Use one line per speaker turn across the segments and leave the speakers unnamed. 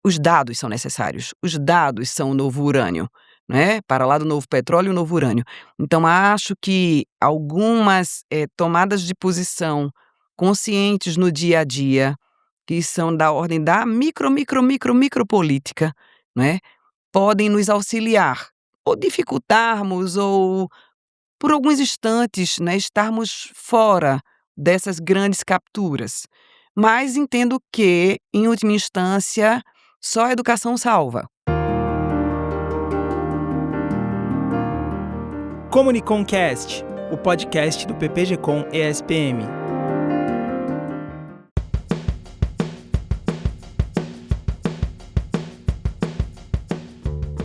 os dados são necessários. Os dados são o novo urânio, né? Para lá do novo petróleo e o novo urânio. Então, acho que algumas tomadas de posição conscientes no dia a dia, que são da ordem da micropolítica, né? Podem nos auxiliar, ou dificultarmos, ou por alguns instantes, né, estarmos fora dessas grandes capturas. Mas entendo que, em última instância, só a educação salva.
Comuniconcast, o podcast do PPG-Com ESPM.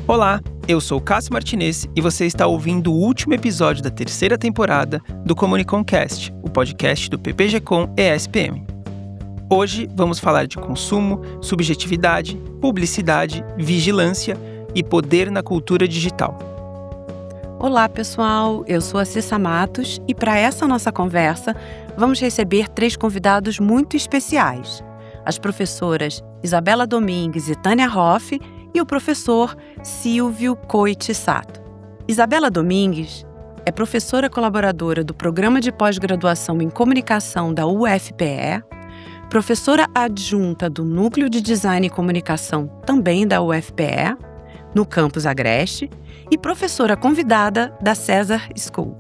Olá, eu sou Cássio Martinez e você está ouvindo o último episódio da terceira temporada do Comuniconcast, o podcast do PPG-Com ESPM. Hoje vamos falar de consumo, subjetividade, publicidade, vigilância e poder na cultura digital.
Olá, pessoal! Eu sou a Cissa Matos e para essa nossa conversa vamos receber 3 convidados muito especiais. As professoras Isabela Domingues e Tânia Hoff e o professor Silvio Koichi Sato. Isabela Domingues é professora colaboradora do Programa de Pós-Graduação em Comunicação da UFPE, professora adjunta do Núcleo de Design e Comunicação também da UFPE, no campus Agreste, e professora convidada da César School.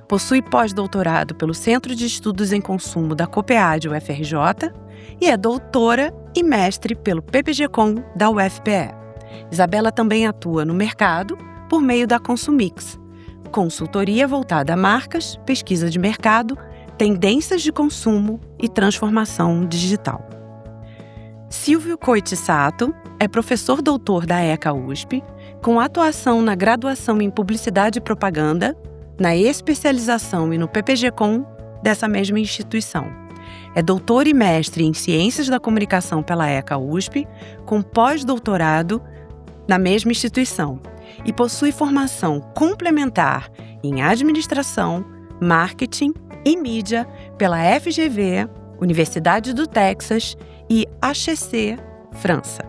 Possui pós-doutorado pelo Centro de Estudos em Consumo da COPEAD UFRJ e é doutora e mestre pelo PPG-Com da UFPE. Isabela também atua no mercado por meio da Consumix, consultoria voltada a marcas, pesquisa de mercado, tendências de consumo e transformação digital. Silvio Koichi Sato é professor doutor da ECA USP, com atuação na graduação em Publicidade e Propaganda, na especialização e no PPG-Com dessa mesma instituição. É doutor e mestre em Ciências da Comunicação pela ECA USP, com pós-doutorado na mesma instituição, e possui formação complementar em Administração, Marketing e Mídia pela FGV, Universidade do Texas e HEC, França.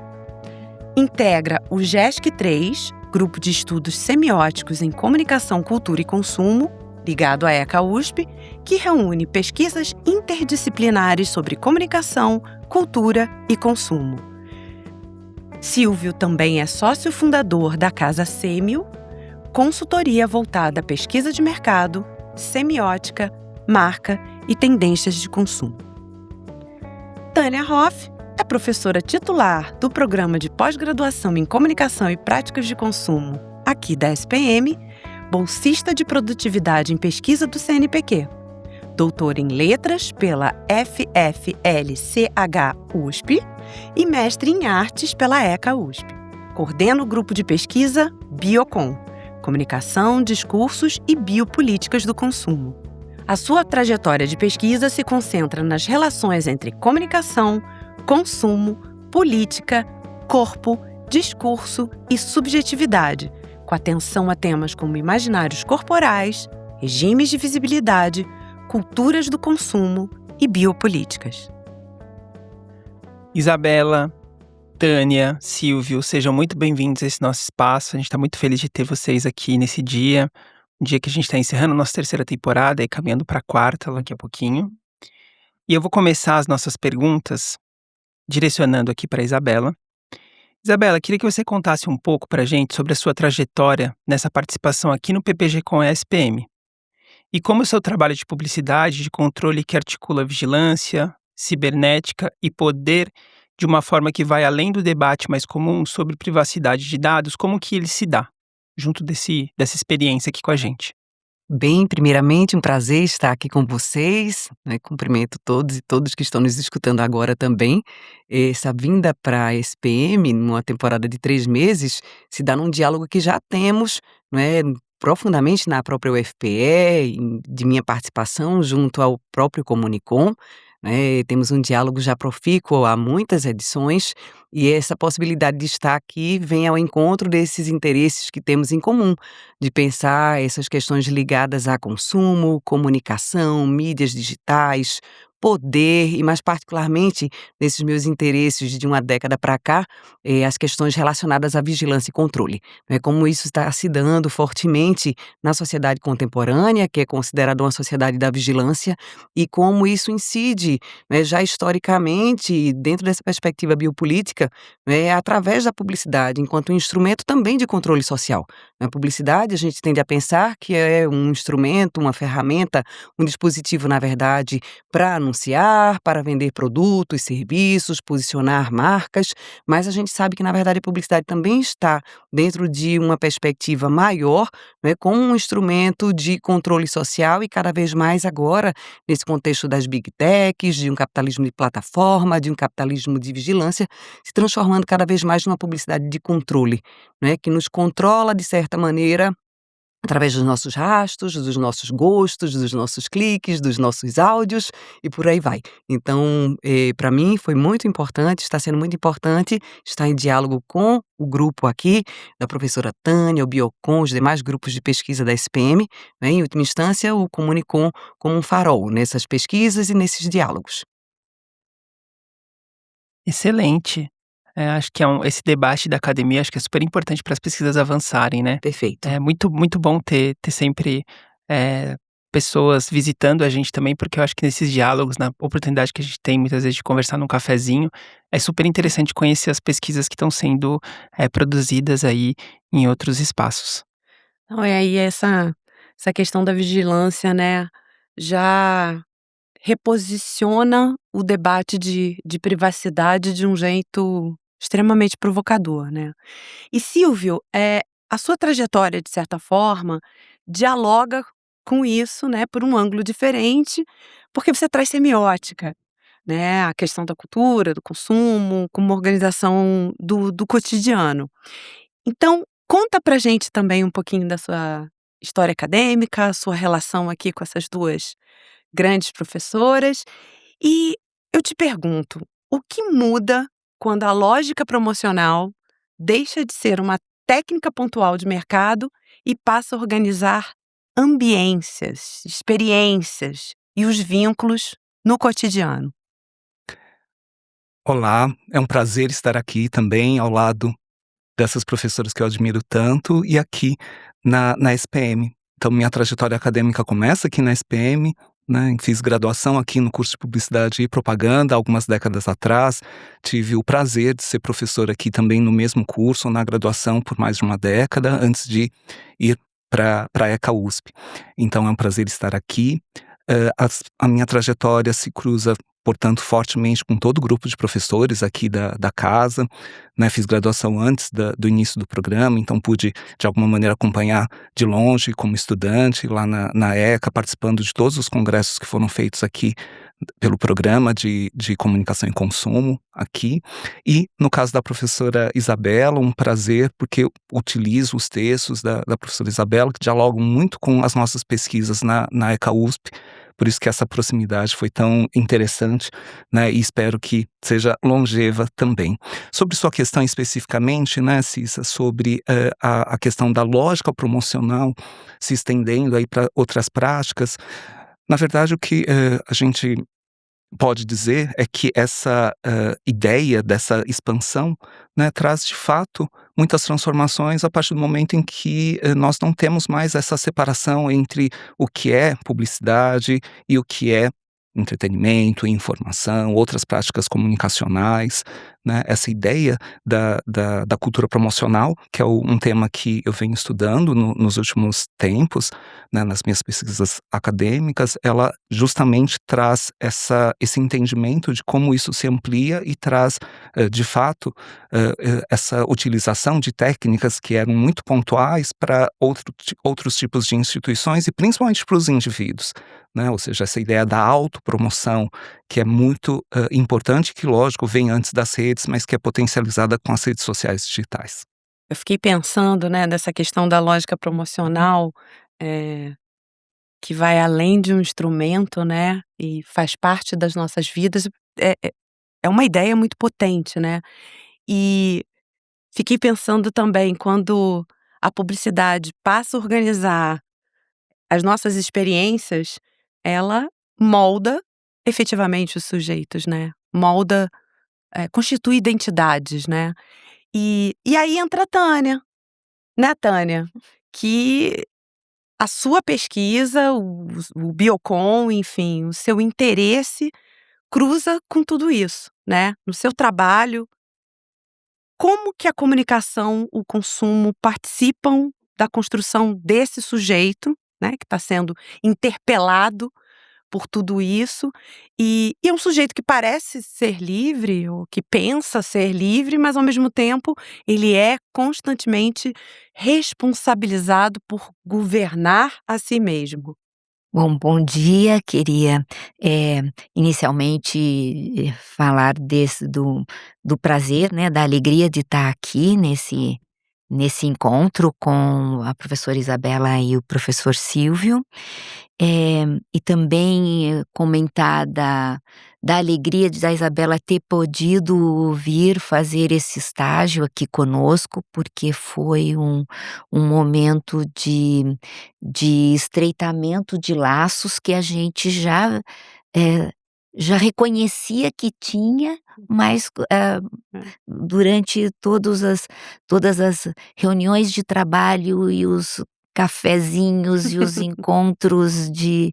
Integra o GESC 3, Grupo de Estudos Semióticos em Comunicação, Cultura e Consumo, ligado à ECA USP, que reúne pesquisas interdisciplinares sobre comunicação, cultura e consumo. Silvio também é sócio fundador da Casa Sêmio, consultoria voltada à pesquisa de mercado, semiótica, marca e tendências de consumo. Tânia Hoff é professora titular do Programa de Pós-Graduação em Comunicação e Práticas de Consumo, aqui da SPM, bolsista de produtividade em pesquisa do CNPq, doutora em letras pela FFLCH-USP e mestre em artes pela ECA USP. Coordena o grupo de pesquisa Biocom, Comunicação, Discursos e Biopolíticas do Consumo. A sua trajetória de pesquisa se concentra nas relações entre comunicação, consumo, política, corpo, discurso e subjetividade, com atenção a temas como imaginários corporais, regimes de visibilidade, culturas do consumo e biopolíticas.
Isabela, Tânia, Silvio, sejam muito bem-vindos a esse nosso espaço. A gente está muito feliz de ter vocês aqui nesse dia, um dia que a gente está encerrando a nossa terceira temporada e caminhando para a quarta daqui a pouquinho. E eu vou começar as nossas perguntas direcionando aqui para a Isabela. Isabela, queria que você contasse um pouco para a gente sobre a sua trajetória nessa participação aqui no PPG-Com ESPM e como o seu trabalho de publicidade, de controle que articula vigilância, cibernética e poder de uma forma que vai além do debate mais comum sobre privacidade de dados, como que ele se dá junto dessa experiência aqui com a gente.
Bem, primeiramente, um prazer estar aqui com vocês, né? Cumprimento todos e todas que estão nos escutando agora também. Essa vinda para a SPM, numa temporada de 3 meses, se dá num diálogo que já temos, né, profundamente na própria UFPE, de minha participação junto ao próprio Comunicom, né? Temos um diálogo já profícuo há muitas edições e essa possibilidade de estar aqui vem ao encontro desses interesses que temos em comum, de pensar essas questões ligadas a consumo, comunicação, mídias digitais, poder e mais particularmente nesses meus interesses de uma década para cá, as questões relacionadas à vigilância e controle, né, como isso está se dando fortemente na sociedade contemporânea, que é considerada uma sociedade da vigilância, e como isso incide, né, já historicamente, dentro dessa perspectiva biopolítica, através da publicidade, enquanto um instrumento também de controle social. Na publicidade, a gente tende a pensar que é um instrumento, uma ferramenta, um dispositivo, na verdade, para anunciar, para vender produtos, serviços, posicionar marcas, mas a gente sabe que, na verdade, a publicidade também está dentro de uma perspectiva maior, né, como um instrumento de controle social e cada vez mais agora, nesse contexto das big techs, de um capitalismo de plataforma, de um capitalismo de vigilância, se transformando cada vez mais numa publicidade de controle, né, que nos controla de certa maneira através dos nossos rastros, dos nossos gostos, dos nossos cliques, dos nossos áudios e por aí vai. Então, para mim foi muito importante, está sendo muito importante estar em diálogo com o grupo aqui da professora Tânia, o Biocon, os demais grupos de pesquisa da SPM, né, em última instância o Comunicom como um farol nessas pesquisas e nesses diálogos.
Excelente. Acho que esse debate da academia, acho que é super importante para as pesquisas avançarem, né.
Perfeito.
É muito bom ter sempre, eh, pessoas visitando a gente também, porque eu acho que nesses diálogos, na oportunidade que a gente tem muitas vezes de conversar num cafezinho, é super interessante conhecer as pesquisas que estão sendo, produzidas aí em outros espaços.
Não, e aí essa questão da vigilância, né, já reposiciona o debate de privacidade de um jeito extremamente provocador, né. E Silvio, a sua trajetória, de certa forma, dialoga com isso, né, por um ângulo diferente, porque você traz semiótica, né, a questão da cultura, do consumo, como organização do cotidiano. Então, conta pra gente também um pouquinho da sua história acadêmica, a sua relação aqui com essas 2 grandes professoras. E eu te pergunto, o que muda quando a lógica promocional deixa de ser uma técnica pontual de mercado e passa a organizar ambiências, experiências e os vínculos no cotidiano?
Olá, é um prazer estar aqui também ao lado dessas professoras que eu admiro tanto e aqui na SPM. Então, minha trajetória acadêmica começa aqui na SPM, né? Fiz graduação aqui no curso de Publicidade e Propaganda algumas décadas atrás. Tive o prazer de ser professor aqui também no mesmo curso, na graduação, por mais de uma década, antes de ir para a ECA USP. Então, é um prazer estar aqui. A minha trajetória se cruza, portanto, fortemente com todo o grupo de professores aqui da casa, né? Fiz graduação antes do início do programa, então pude, de alguma maneira, acompanhar de longe como estudante lá na ECA, participando de todos os congressos que foram feitos aqui pelo programa de comunicação e consumo aqui. E, no caso da professora Isabela, um prazer, porque eu utilizo os textos da professora Isabela, que dialogam muito com as nossas pesquisas na ECA USP, por isso que essa proximidade foi tão interessante, né, e espero que seja longeva também. Sobre sua questão especificamente, né, Cissa, sobre a questão da lógica promocional se estendendo aí para outras práticas, na verdade o que a gente pode dizer é que essa ideia dessa expansão, né, traz de fato muitas transformações a partir do momento em que nós não temos mais essa separação entre o que é publicidade e o que é entretenimento, informação, outras práticas comunicacionais, né? Essa ideia da cultura promocional, que é um tema que eu venho estudando nos últimos tempos, né, nas minhas pesquisas acadêmicas, ela justamente traz esse entendimento de como isso se amplia e traz, de fato, essa utilização de técnicas que eram muito pontuais para outros tipos de instituições e principalmente para os indivíduos, né? Ou seja, essa ideia da autopromoção, que é muito importante, que lógico vem antes das redes, mas que é potencializada com as redes sociais digitais.
Eu fiquei pensando, né, nessa questão da lógica promocional, eh, que vai além de um instrumento, né, e faz parte das nossas vidas. É uma ideia muito potente, né. E fiquei pensando também, quando a publicidade passa a organizar as nossas experiências, ela molda efetivamente os sujeitos, né? Molda, constitui identidades, né? E aí entra a Tânia, né, Tânia? Que a sua pesquisa, o Biocon, enfim, o seu interesse cruza com tudo isso, né? No seu trabalho, como que a comunicação, o consumo participam da construção desse sujeito, né, que está sendo interpelado por tudo isso, e é um sujeito que parece ser livre, ou que pensa ser livre, mas ao mesmo tempo ele é constantemente responsabilizado por governar a si mesmo.
Bom dia. Queria, inicialmente, falar do prazer, né, da alegria de estar aqui nesse encontro com a professora Isabela e o professor Silvio. E também comentar da alegria da Isabela ter podido vir fazer esse estágio aqui conosco, porque foi um momento de estreitamento de laços que a gente eh, já reconhecia que tinha, mas durante todas as reuniões de trabalho e os cafezinhos e os encontros de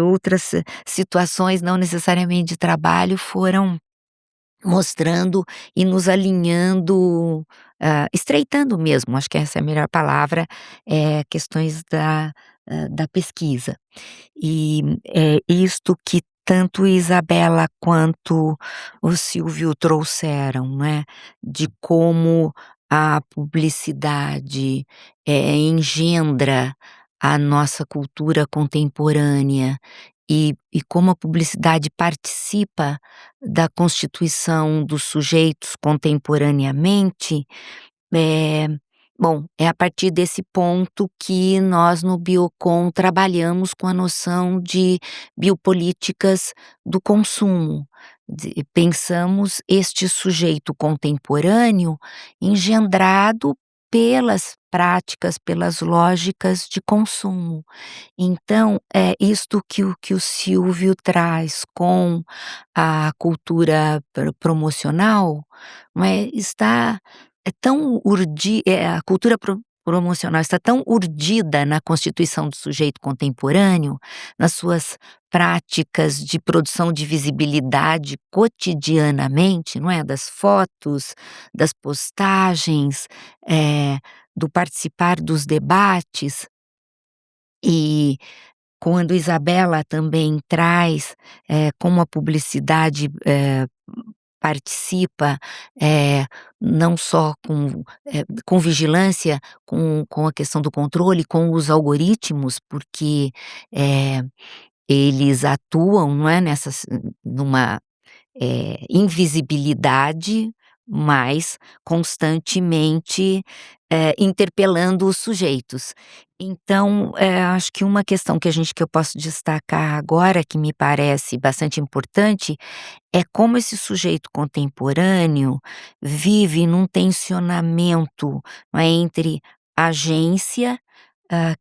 outras situações, não necessariamente de trabalho, foram mostrando e nos alinhando, estreitando mesmo, acho que essa é a melhor palavra, questões da pesquisa. E é isto que tanto Isabela quanto o Silvio trouxeram, né, de como a publicidade, engendra a nossa cultura contemporânea e como a publicidade participa da constituição dos sujeitos contemporaneamente. eh, Bom, é a partir desse ponto que nós no Biocon trabalhamos com a noção de biopolíticas do consumo. Pensamos este sujeito contemporâneo engendrado pelas práticas, pelas lógicas de consumo. Então, é isto que o Silvio traz com a cultura promocional, não é, a cultura promocional está tão urdida na constituição do sujeito contemporâneo, nas suas práticas de produção de visibilidade cotidianamente, não é, das fotos, das postagens, do participar dos debates. E quando Isabela também traz, como a publicidade, participa, não só com vigilância, com a questão do controle, com os algoritmos, porque, eles atuam, não é, numa invisibilidade, mas constantemente, interpelando os sujeitos. Então, acho que uma questão que eu posso destacar agora, que me parece bastante importante, é como esse sujeito contemporâneo vive num tensionamento, não é, entre agência,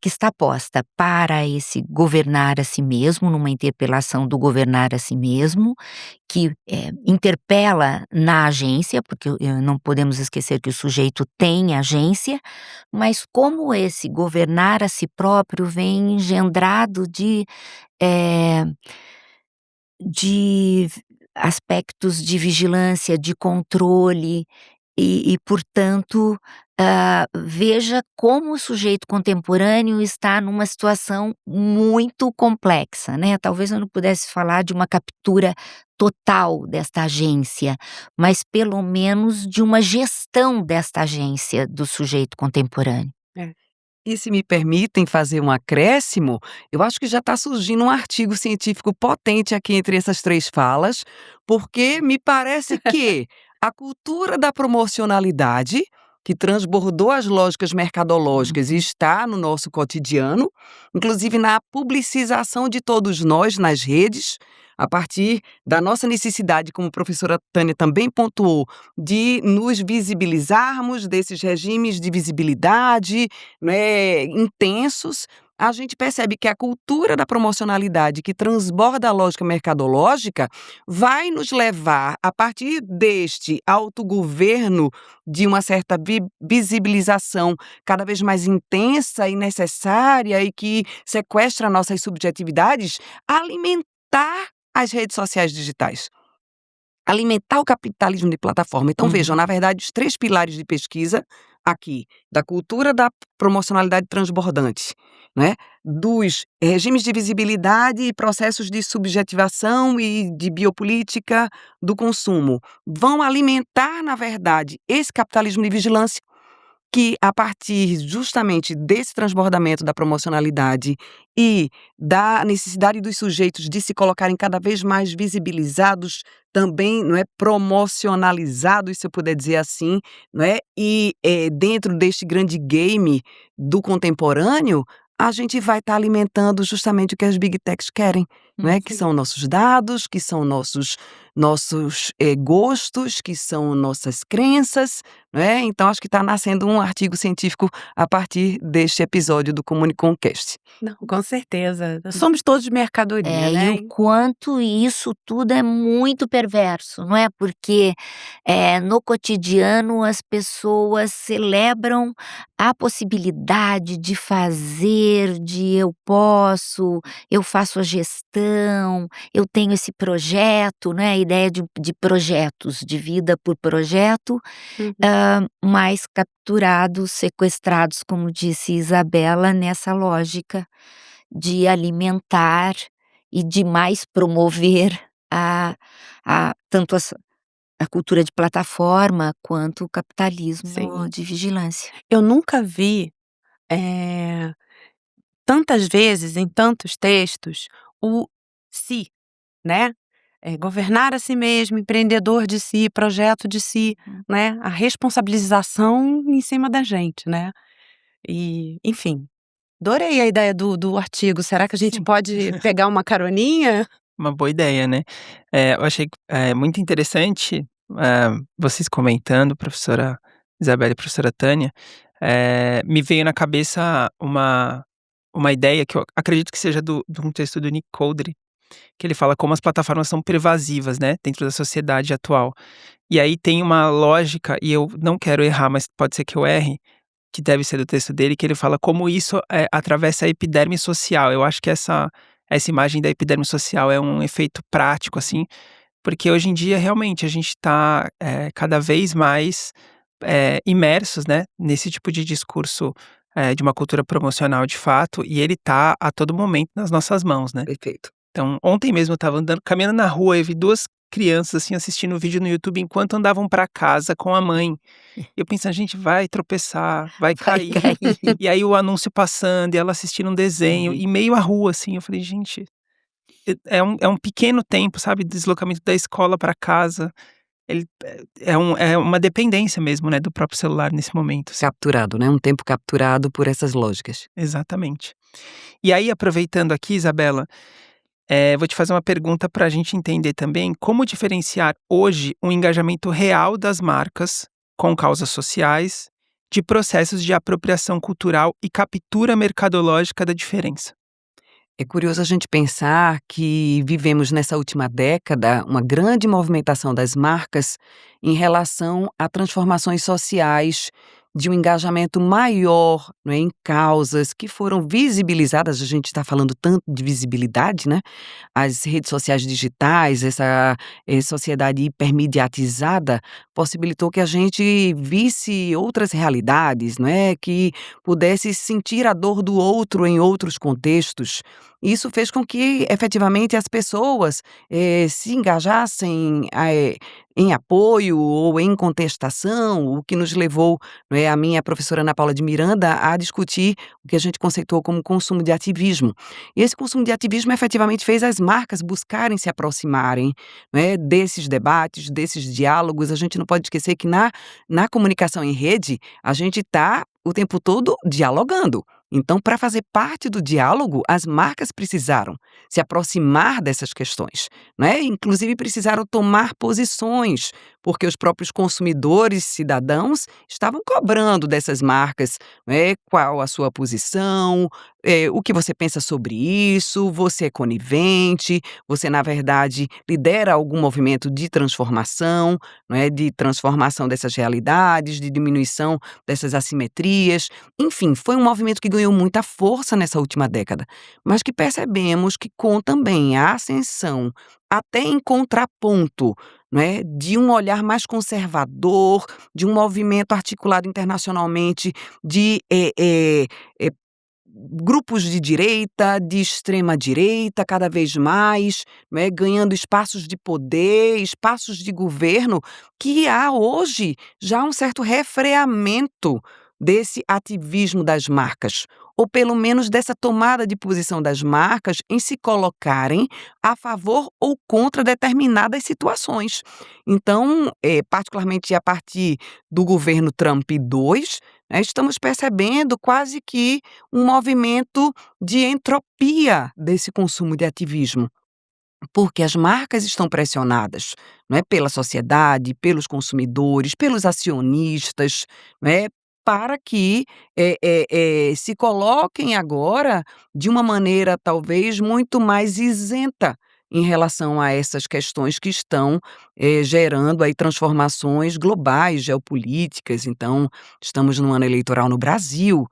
que está posta para esse governar a si mesmo, numa interpelação do governar a si mesmo, que, interpela na agência, porque não podemos esquecer que o sujeito tem agência, mas como esse governar a si próprio vem engendrado de aspectos de vigilância, de controle portanto, veja como o sujeito contemporâneo está numa situação muito complexa, né. Talvez eu não pudesse falar de uma captura total desta agência, mas pelo menos de uma gestão desta agência do sujeito contemporâneo.
É. E se me permitem fazer um acréscimo, eu acho que já está surgindo um artigo científico potente aqui entre essas 3 falas, porque me parece que a cultura da promocionalidade, que transbordou as lógicas mercadológicas e está no nosso cotidiano, inclusive na publicização de todos nós nas redes, a partir da nossa necessidade, como a professora Tânia também pontuou, de nos visibilizarmos desses regimes de visibilidade, né, intensos, a gente percebe que a cultura da promocionalidade que transborda a lógica mercadológica vai nos levar, a partir deste autogoverno, de uma certa visibilização cada vez mais intensa e necessária e que sequestra nossas subjetividades, a alimentar as redes sociais digitais. Alimentar o capitalismo de plataforma. Então, vejam, na verdade, os 3 pilares de pesquisa aqui, da cultura da promocionalidade transbordante, né? Dos regimes de visibilidade e processos de subjetivação e de biopolítica do consumo, vão alimentar, na verdade, esse capitalismo de vigilância, que a partir justamente desse transbordamento da promocionalidade e da necessidade dos sujeitos de se colocarem cada vez mais visibilizados, também, não é, promocionalizados, se eu puder dizer assim, não é? E dentro deste grande game do contemporâneo, a gente vai estar alimentando justamente o que as big techs querem, não é? Que são nossos dados, que são nossos gostos, que são nossas crenças, não é? Então, acho que está nascendo um artigo científico a partir deste episódio do Comunicomcast.
Não, com certeza. Somos todos mercadoria, né?
E o quanto isso tudo é muito perverso, não é? Porque no cotidiano as pessoas celebram a possibilidade de fazer, de eu posso, eu faço a gestão, eu tenho esse projeto, né? A ideia de projetos, de vida por projeto, mais capturados, sequestrados, como disse Isabela, nessa lógica de alimentar e de mais promover tanto a cultura de plataforma quanto o capitalismo
Sim.
de vigilância.
Eu nunca vi tantas vezes em tantos textos o si, né? Governar a si mesmo, empreendedor de si, projeto de si, né? A responsabilização em cima da gente, né? E, enfim, adorei a ideia do artigo. Será que a gente
Sim.
pode pegar uma caroninha?
Uma boa ideia, né. Eu achei muito interessante, vocês comentando, professora Isabela e professora Tânia, me veio na cabeça uma ideia que eu acredito que seja de um texto do Nick Coudry, que ele fala como as plataformas são pervasivas, né, dentro da sociedade atual. E aí tem uma lógica, e eu não quero errar, mas pode ser que eu erre, que deve ser do texto dele, que ele fala como isso atravessa a epiderme social. Eu acho que essa imagem da epiderme social é um efeito prático, assim, porque hoje em dia realmente a gente está cada vez mais imersos, né, nesse tipo de discurso de uma cultura promocional de fato, e ele tá a todo momento nas nossas mãos, né.
Perfeito.
Então, ontem mesmo eu estava caminhando na rua e vi 2 crianças, assim, assistindo um vídeo no YouTube enquanto andavam para casa com a mãe. E eu pensando: "Gente, vai tropeçar, vai cair". E aí o anúncio passando e ela assistindo um desenho, em meio à rua, assim, eu falei: "Gente, é um pequeno tempo, sabe, deslocamento da escola para casa". Ele é uma dependência mesmo, né, do próprio celular nesse momento, assim.
Capturado, né? Um tempo capturado por essas lógicas.
Exatamente. E aí, aproveitando aqui, Isabela, vou te fazer uma pergunta para a gente entender também como diferenciar hoje um engajamento real das marcas com causas sociais de processos de apropriação cultural e captura mercadológica da diferença.
É curioso a gente pensar que vivemos nessa última década uma grande movimentação das marcas em relação a transformações sociais, de um engajamento maior, não é, em causas que foram visibilizadas. A gente está falando tanto de visibilidade, né? As redes sociais digitais, essa sociedade hipermediatizada, possibilitou que a gente visse outras realidades, não é? Que pudesse sentir a dor do outro em outros contextos. Isso fez com que, efetivamente, as pessoas se engajassem em apoio ou em contestação, o que nos levou, não é, a minha professora Ana Paula de Miranda a discutir o que a gente conceituou como consumo de ativismo. E esse consumo de ativismo efetivamente fez as marcas buscarem se aproximarem, não é, desses debates, desses diálogos. A gente não pode esquecer que na comunicação em rede, a gente está o tempo todo dialogando. Então, para fazer parte do diálogo, as marcas precisaram se aproximar dessas questões, não é? Inclusive precisaram tomar posições, porque os próprios consumidores, cidadãos, estavam cobrando dessas marcas, né, qual a sua posição, o que você pensa sobre isso, você é conivente, você, na verdade, lidera algum movimento de transformação, não é, de transformação dessas realidades, de diminuição dessas assimetrias. Enfim, foi um movimento que ganhou muita força nessa última década, mas que percebemos que com também a ascensão, até em contraponto, não é, de um olhar mais conservador, de um movimento articulado internacionalmente de grupos de direita, de extrema direita, cada vez mais, né, ganhando espaços de poder, espaços de governo, que há hoje já um certo refreamento desse ativismo das marcas, ou pelo menos dessa tomada de posição das marcas em se colocarem a favor ou contra determinadas situações. Então, particularmente a partir do governo Trump 2, né, estamos percebendo quase que um movimento de entropia desse consumo de ativismo, porque as marcas estão pressionadas, não é, pela sociedade, pelos consumidores, pelos acionistas, não é, para que se coloquem agora de uma maneira talvez muito mais isenta em relação a essas questões que estão gerando aí transformações globais, geopolíticas. Então, estamos num ano eleitoral no Brasil,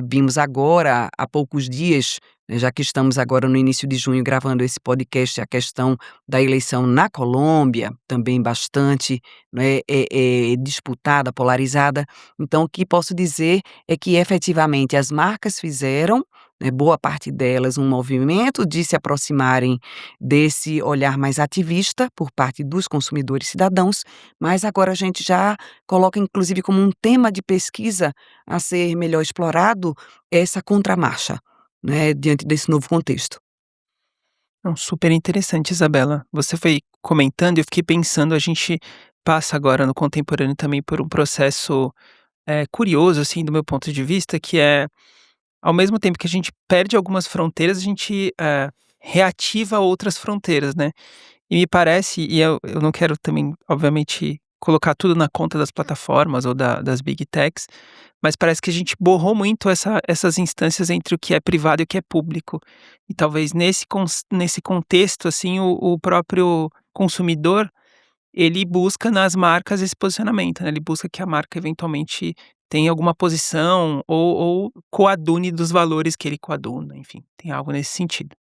vimos agora, há poucos dias, né, já que estamos agora no início de junho gravando esse podcast, a questão da eleição na Colômbia, também bastante, né, disputada, polarizada. Então, o que posso dizer é que efetivamente as marcas fizeram, né, boa parte delas, um movimento de se aproximarem desse olhar mais ativista por parte dos consumidores cidadãos, mas agora a gente já coloca inclusive como um tema de pesquisa a ser melhor explorado essa contramarcha, né, diante desse novo contexto.
Não, super interessante, Isabela. Você foi comentando e eu fiquei pensando, a gente passa agora no contemporâneo também por um processo curioso, assim, do meu ponto de vista, que é, ao mesmo tempo que a gente perde algumas fronteiras, a gente reativa outras fronteiras, né? E me parece, e eu não quero também, obviamente, colocar tudo na conta das plataformas ou das big techs, mas parece que a gente borrou muito essas instâncias entre o que é privado e o que é público. E talvez nesse contexto, assim, o próprio consumidor, ele busca nas marcas esse posicionamento, né? Ele busca que a marca eventualmente tenha alguma posição ou coadune dos valores que ele coaduna, enfim, tem algo nesse sentido.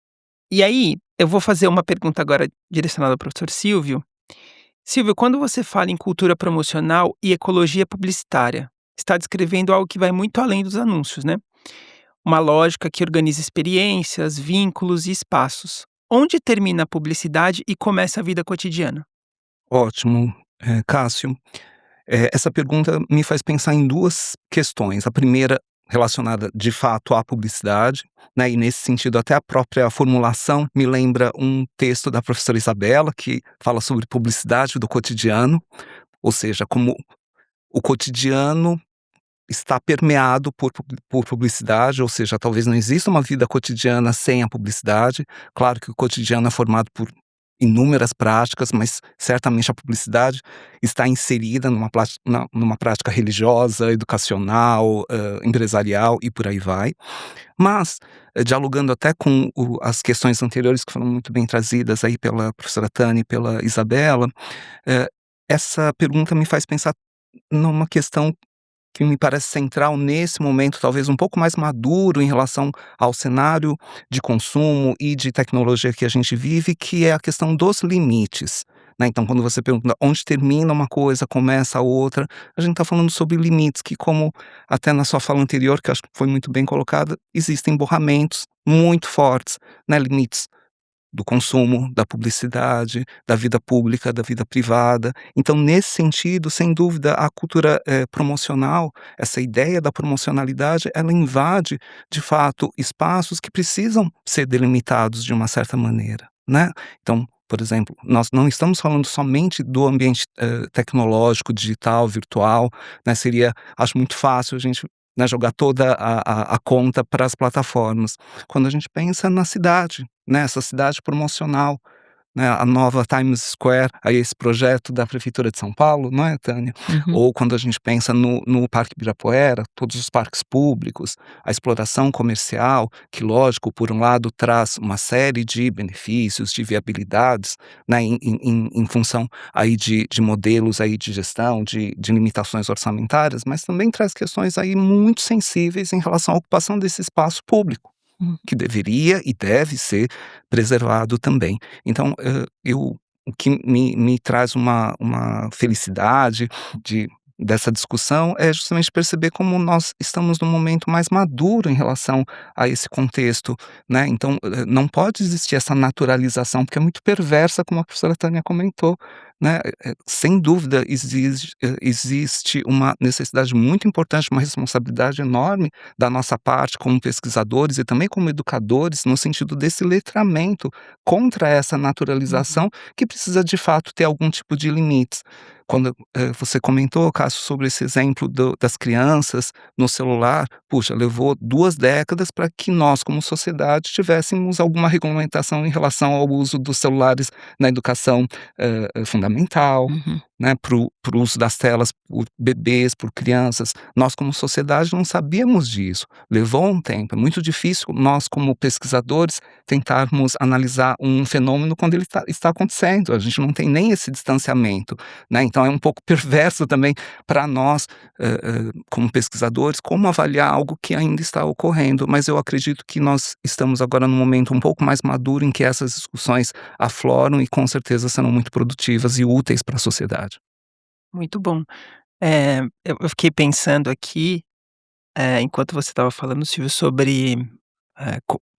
E aí, eu vou fazer uma pergunta agora direcionada ao professor Silvio. Silvio, quando você fala em cultura promocional e ecologia publicitária, está descrevendo algo que vai muito além dos anúncios, né? Uma lógica que organiza experiências, vínculos e espaços. Onde termina a publicidade e começa a vida cotidiana?
Ótimo, Cássio. Essa pergunta me faz pensar em duas questões. A primeira, relacionada de fato à publicidade, né, e nesse sentido até a própria formulação me lembra um texto da professora Isabela, que fala sobre publicidade do cotidiano, ou seja, como o cotidiano está permeado por publicidade, ou seja, talvez não exista uma vida cotidiana sem a publicidade. Claro que o cotidiano é formado por inúmeras práticas, mas certamente a publicidade está inserida numa prática religiosa, educacional, empresarial e por aí vai. Mas, dialogando até com as questões anteriores que foram muito bem trazidas aí pela professora Tânia e pela Isabela, essa pergunta me faz pensar numa questão que me parece central nesse momento, talvez um pouco mais maduro em relação ao cenário de consumo e de tecnologia que a gente vive, que é a questão dos limites, né? Então, quando você pergunta onde termina uma coisa, começa a outra, a gente está falando sobre limites que, como até na sua fala anterior, que acho que foi muito bem colocada, existem borramentos muito fortes, né? Limites do consumo, da publicidade, da vida pública, da vida privada. Então, nesse sentido, sem dúvida, a cultura promocional, essa ideia da promocionalidade, ela invade, de fato, espaços que precisam ser delimitados de uma certa maneira, né? Então, por exemplo, nós não estamos falando somente do ambiente tecnológico, digital, virtual, né? Seria, acho muito fácil a gente, né, jogar toda a conta para as plataformas. Quando a gente pensa na cidade, né, essa cidade promocional, né, a nova Times Square, aí esse projeto da Prefeitura de São Paulo, não é, Tânia? Ou quando a gente pensa no Parque Ibirapuera, todos os parques públicos, a exploração comercial, que lógico, por um lado traz uma série de benefícios, de viabilidades, né, em função aí de modelos aí de gestão, de limitações orçamentárias, mas também traz questões aí muito sensíveis em relação à ocupação desse espaço público, que deveria e deve ser preservado também. Então, o que me traz uma felicidade dessa discussão é justamente perceber como nós estamos num momento mais maduro em relação a esse contexto, né? Então, não pode existir essa naturalização, porque é muito perversa, como a professora Tânia comentou, né? Sem dúvida, existe uma necessidade muito importante, uma responsabilidade enorme da nossa parte como pesquisadores e também como educadores, no sentido desse letramento contra essa naturalização que precisa de fato ter algum tipo de limites. Quando você comentou, Cássio, sobre esse exemplo das crianças no celular, puxa, levou 2 décadas para que nós, como sociedade, tivéssemos alguma regulamentação em relação ao uso dos celulares na educação fundamental, né, para o uso das telas por bebês, por crianças. Nós, como sociedade, não sabíamos disso. Levou um tempo. É muito difícil nós, como pesquisadores, tentarmos analisar um fenômeno quando ele está acontecendo. A gente não tem nem esse distanciamento, né? Então é um pouco perverso também para nós, como pesquisadores, como avaliar algo que ainda está ocorrendo. Mas eu acredito que nós estamos agora num momento um pouco mais maduro em que essas discussões afloram e com certeza serão muito produtivas e úteis para a sociedade.
Muito bom. Eu fiquei pensando aqui, enquanto você estava falando, Silvio, sobre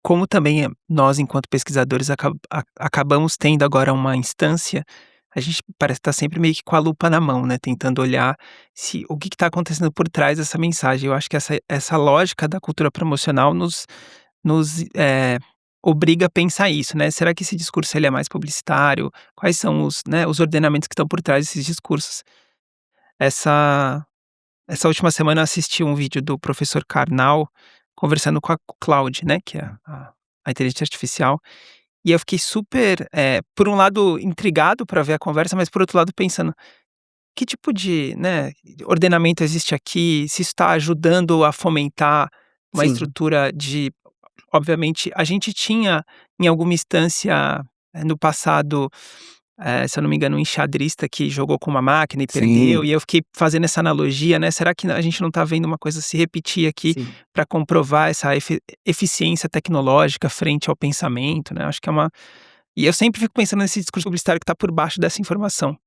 como também nós, enquanto pesquisadores, acabamos tendo agora uma instância. A gente parece estar sempre meio que com a lupa na mão, né? Tentando olhar o que está acontecendo por trás dessa mensagem. Eu acho que essa lógica da cultura promocional nos obriga a pensar isso, né? Será que esse discurso ele é mais publicitário? Quais são os ordenamentos que estão por trás desses discursos? Essa essa última semana eu assisti um vídeo do professor Karnal conversando com a Claude, né, que é a inteligência artificial, e eu fiquei super, por um lado intrigado para ver a conversa, mas por outro lado pensando: que tipo de, né, ordenamento existe aqui? Se isso está ajudando a fomentar uma
Sim.
estrutura de. Obviamente, a gente tinha em alguma instância, no passado, se eu não me engano, um enxadrista que jogou com uma máquina e
Sim,
perdeu, e eu fiquei fazendo essa analogia, né, será que a gente não está vendo uma coisa se repetir aqui
Sim.
para comprovar essa eficiência tecnológica frente ao pensamento, né, acho que é uma. E eu sempre fico pensando nesse discurso publicitário que está por baixo dessa informação.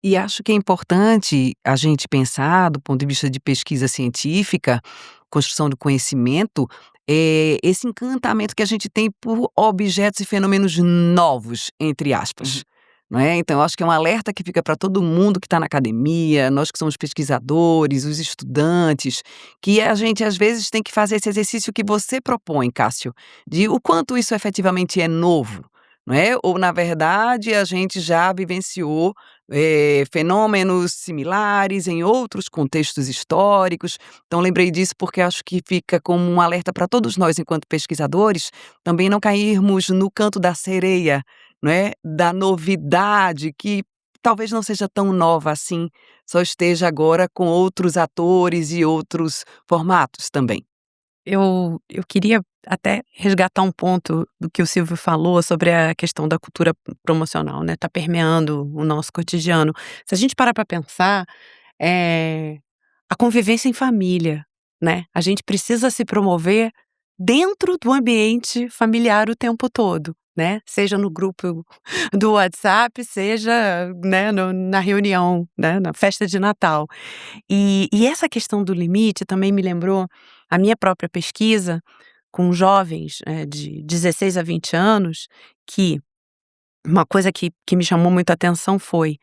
E acho que é importante a gente pensar, do ponto de vista de pesquisa científica, construção do conhecimento, esse encantamento que a gente tem por objetos e fenômenos novos, entre
Uhum.
aspas, não é? Então eu acho que é um alerta que fica para todo mundo que está na academia, nós que somos pesquisadores, os estudantes, que a gente às vezes tem que fazer esse exercício que você propõe, Cássio, de o quanto isso efetivamente é novo, não é? Ou na verdade a gente já vivenciou fenômenos similares em outros contextos históricos. Então lembrei disso porque acho que fica como um alerta para todos nós enquanto pesquisadores, também não cairmos no canto da sereia, não é, da novidade que talvez não seja tão nova assim, só esteja agora com outros atores e outros formatos também.
Eu queria até resgatar um ponto do que o Silvio falou sobre a questão da cultura promocional, né, tá permeando o nosso cotidiano. Se a gente parar para pensar, a convivência em família, né, a gente precisa se promover dentro do ambiente familiar o tempo todo, né, seja no grupo do WhatsApp, seja, né, na reunião, né, na festa de Natal. E essa questão do limite também me lembrou a minha própria pesquisa com jovens, de 16 a 20 anos, que uma coisa que me chamou muito a atenção foi,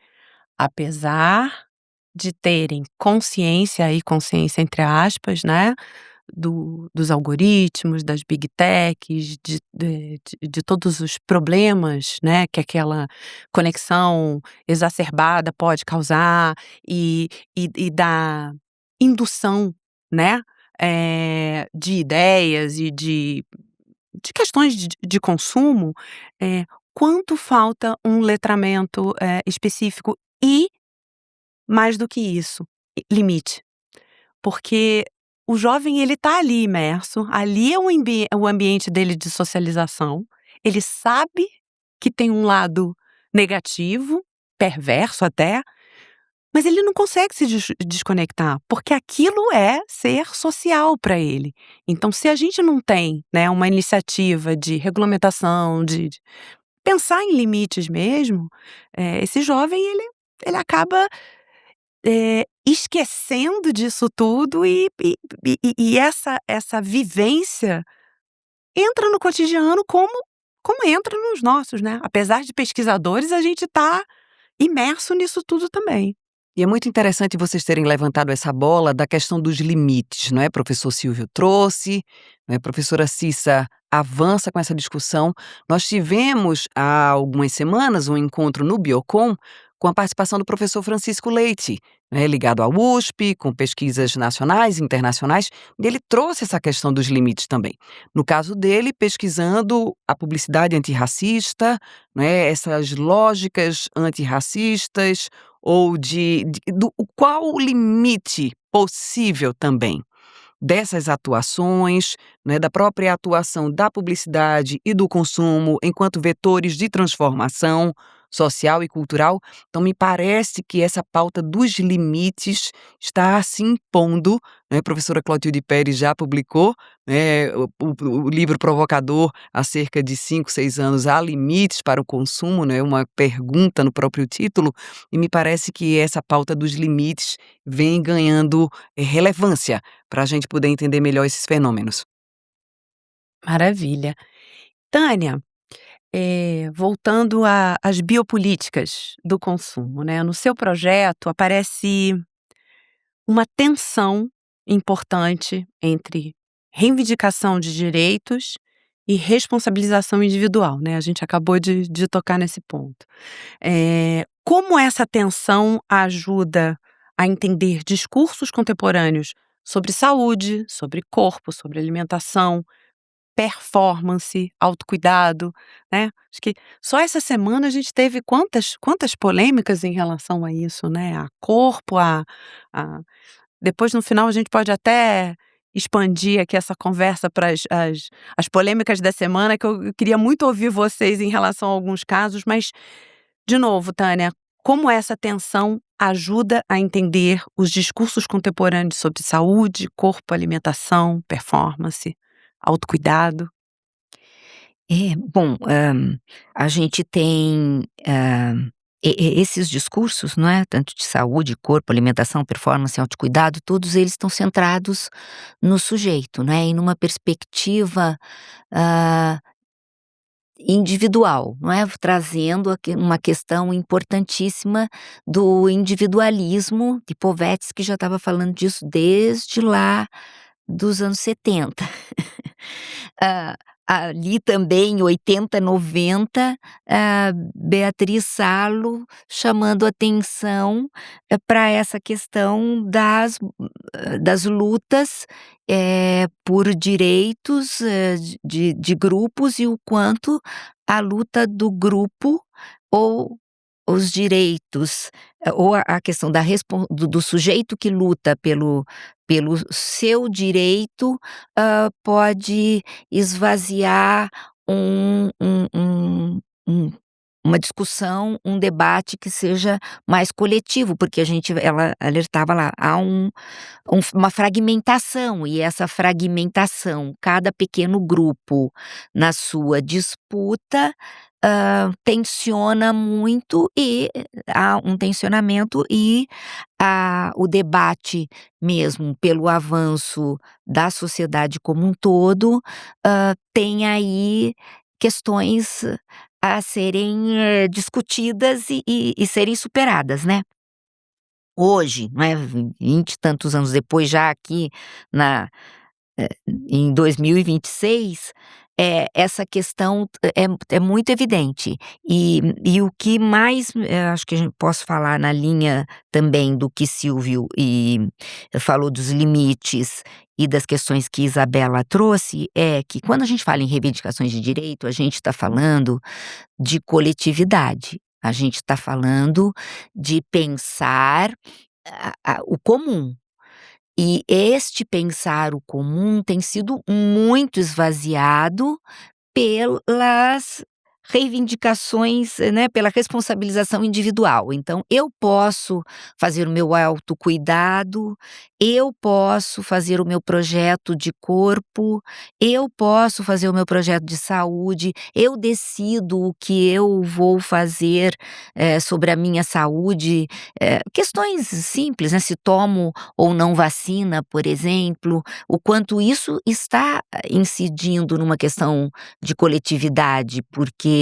apesar de terem consciência, e consciência entre aspas, né, dos algoritmos, das big techs, de todos os problemas, né, que aquela conexão exacerbada pode causar e da indução, né, de ideias e de questões de consumo, quanto falta um letramento específico e, mais do que isso, limite. Porque o jovem, ele tá ali imerso, ali é o ambiente dele de socialização, ele sabe que tem um lado negativo, perverso até, mas ele não consegue se desconectar, porque aquilo é ser social para ele. Então, se a gente não tem, né, uma iniciativa de regulamentação, de pensar em limites mesmo, esse jovem ele acaba esquecendo disso tudo e essa vivência entra no cotidiano como entra nos nossos, né. Apesar de pesquisadores, a gente tá imerso nisso tudo também.
E é muito interessante vocês terem levantado essa bola da questão dos limites, não é? Professor Silvio trouxe, não é? Professora Cissa avança com essa discussão. Nós tivemos há algumas semanas um encontro no Biocom com a participação do professor Francisco Leite, né, ligado à USP, com pesquisas nacionais e internacionais, e ele trouxe essa questão dos limites também. No caso dele, pesquisando a publicidade antirracista, né, essas lógicas antirracistas, ou qual o limite possível também dessas atuações, né, da própria atuação da publicidade e do consumo enquanto vetores de transformação social e cultural. Então me parece que essa pauta dos limites está se impondo, né, a professora Clotilde Pérez já publicou, né, o livro provocador há cerca de 5, 6 anos, Há Limites para o Consumo, né, uma pergunta no próprio título, e me parece que essa pauta dos limites vem ganhando relevância para a gente poder entender melhor esses fenômenos.
Maravilha. Tânia, voltando às biopolíticas do consumo, né, no seu projeto aparece uma tensão importante entre reivindicação de direitos e responsabilização individual, né, a gente acabou de tocar nesse ponto. Como essa tensão ajuda a entender discursos contemporâneos sobre saúde, sobre corpo, sobre alimentação, performance, autocuidado, né. Acho que só essa semana a gente teve quantas polêmicas em relação a isso, né, a corpo, a depois no final a gente pode até expandir aqui essa conversa para as polêmicas da semana, que eu queria muito ouvir vocês em relação a alguns casos, mas, de novo, Tânia, como essa tensão ajuda a entender os discursos contemporâneos sobre saúde, corpo, alimentação, performance, autocuidado?
Bom, a gente tem, esses discursos, não é, tanto de saúde, corpo, alimentação, performance, autocuidado, todos eles estão centrados no sujeito, né, e numa perspectiva, hã, individual, não é, trazendo uma questão importantíssima do individualismo, de Lipovetsky já estava falando disso desde lá dos anos 70. Ah, ali também, 80, 90, Beatriz Salo chamando atenção, para essa questão das lutas, por direitos, de grupos e o quanto a luta do grupo ou os direitos, ou a questão do sujeito que luta pelo seu direito, pode esvaziar um uma discussão, um debate que seja mais coletivo, porque ela alertava lá, há uma fragmentação, e essa fragmentação, cada pequeno grupo na sua disputa, tensiona muito e há um tensionamento e o debate mesmo pelo avanço da sociedade como um todo, tem aí questões a serem, discutidas e serem superadas, né. Hoje, não é, 20 e tantos anos depois, já aqui na em 2026, essa questão é muito evidente. E o que mais, acho que a gente posso falar na linha também do que Silvio falou dos limites e das questões que Isabela trouxe, é que quando a gente fala em reivindicações de direito, a gente está falando de coletividade. A gente está falando de pensar o comum. E este pensar o comum tem sido muito esvaziado pelas reivindicações, né, pela responsabilização individual. Então, eu posso fazer o meu autocuidado, eu posso fazer o meu projeto de corpo, eu posso fazer o meu projeto de saúde, eu decido o que eu vou fazer, sobre a minha saúde, questões simples, né, se tomo ou não vacina, por exemplo, o quanto isso está incidindo numa questão de coletividade, porque,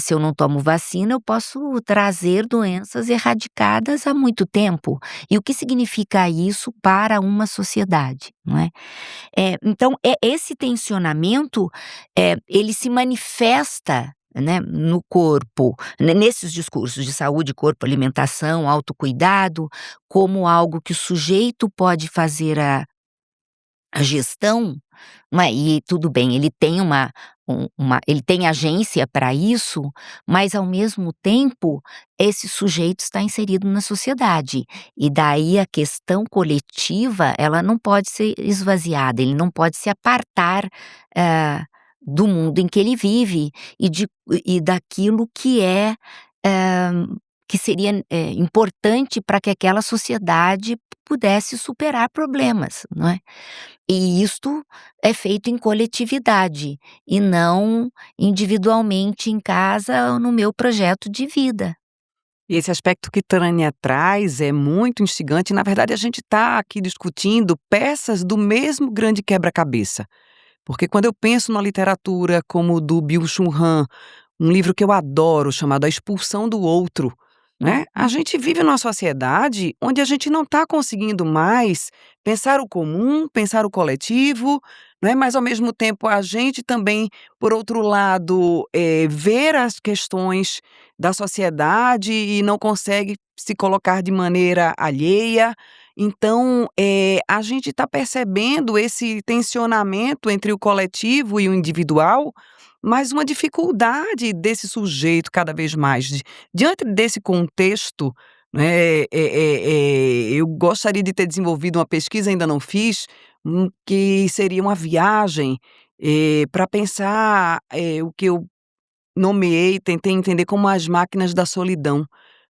se eu não tomo vacina, eu posso trazer doenças erradicadas há muito tempo. E o que significa isso para uma sociedade, não é? Então, esse tensionamento, ele se manifesta, né, no corpo, nesses discursos de saúde, corpo, alimentação, autocuidado, como algo que o sujeito pode fazer a gestão, não é, e tudo bem, ele tem ele tem agência para isso, mas ao mesmo tempo, esse sujeito está inserido na sociedade, e daí a questão coletiva, ela não pode ser esvaziada, ele não pode se apartar, do mundo em que ele vive e daquilo que hã, que seria, importante para que aquela sociedade pudesse superar problemas, não é? E isto é feito em coletividade, e não individualmente em casa ou no meu projeto de vida.
E esse aspecto que Tânia traz é muito instigante. Na verdade, a gente está aqui discutindo peças do mesmo grande quebra-cabeça. Porque quando eu penso na literatura como o do Byung-Chul Han, um livro que eu adoro, chamado A Expulsão do Outro, né? A gente vive numa sociedade onde a gente não está conseguindo mais pensar o comum, pensar o coletivo, né? Mas ao mesmo tempo a gente também, por outro lado, ver as questões da sociedade e não consegue se colocar de maneira alheia. Então, a gente está percebendo esse tensionamento entre o coletivo e o individual, mas uma dificuldade desse sujeito cada vez mais. Diante desse contexto, né, eu gostaria de ter desenvolvido uma pesquisa, ainda não fiz, que seria uma viagem para pensar o que eu nomeei, tentei entender como as máquinas da solidão,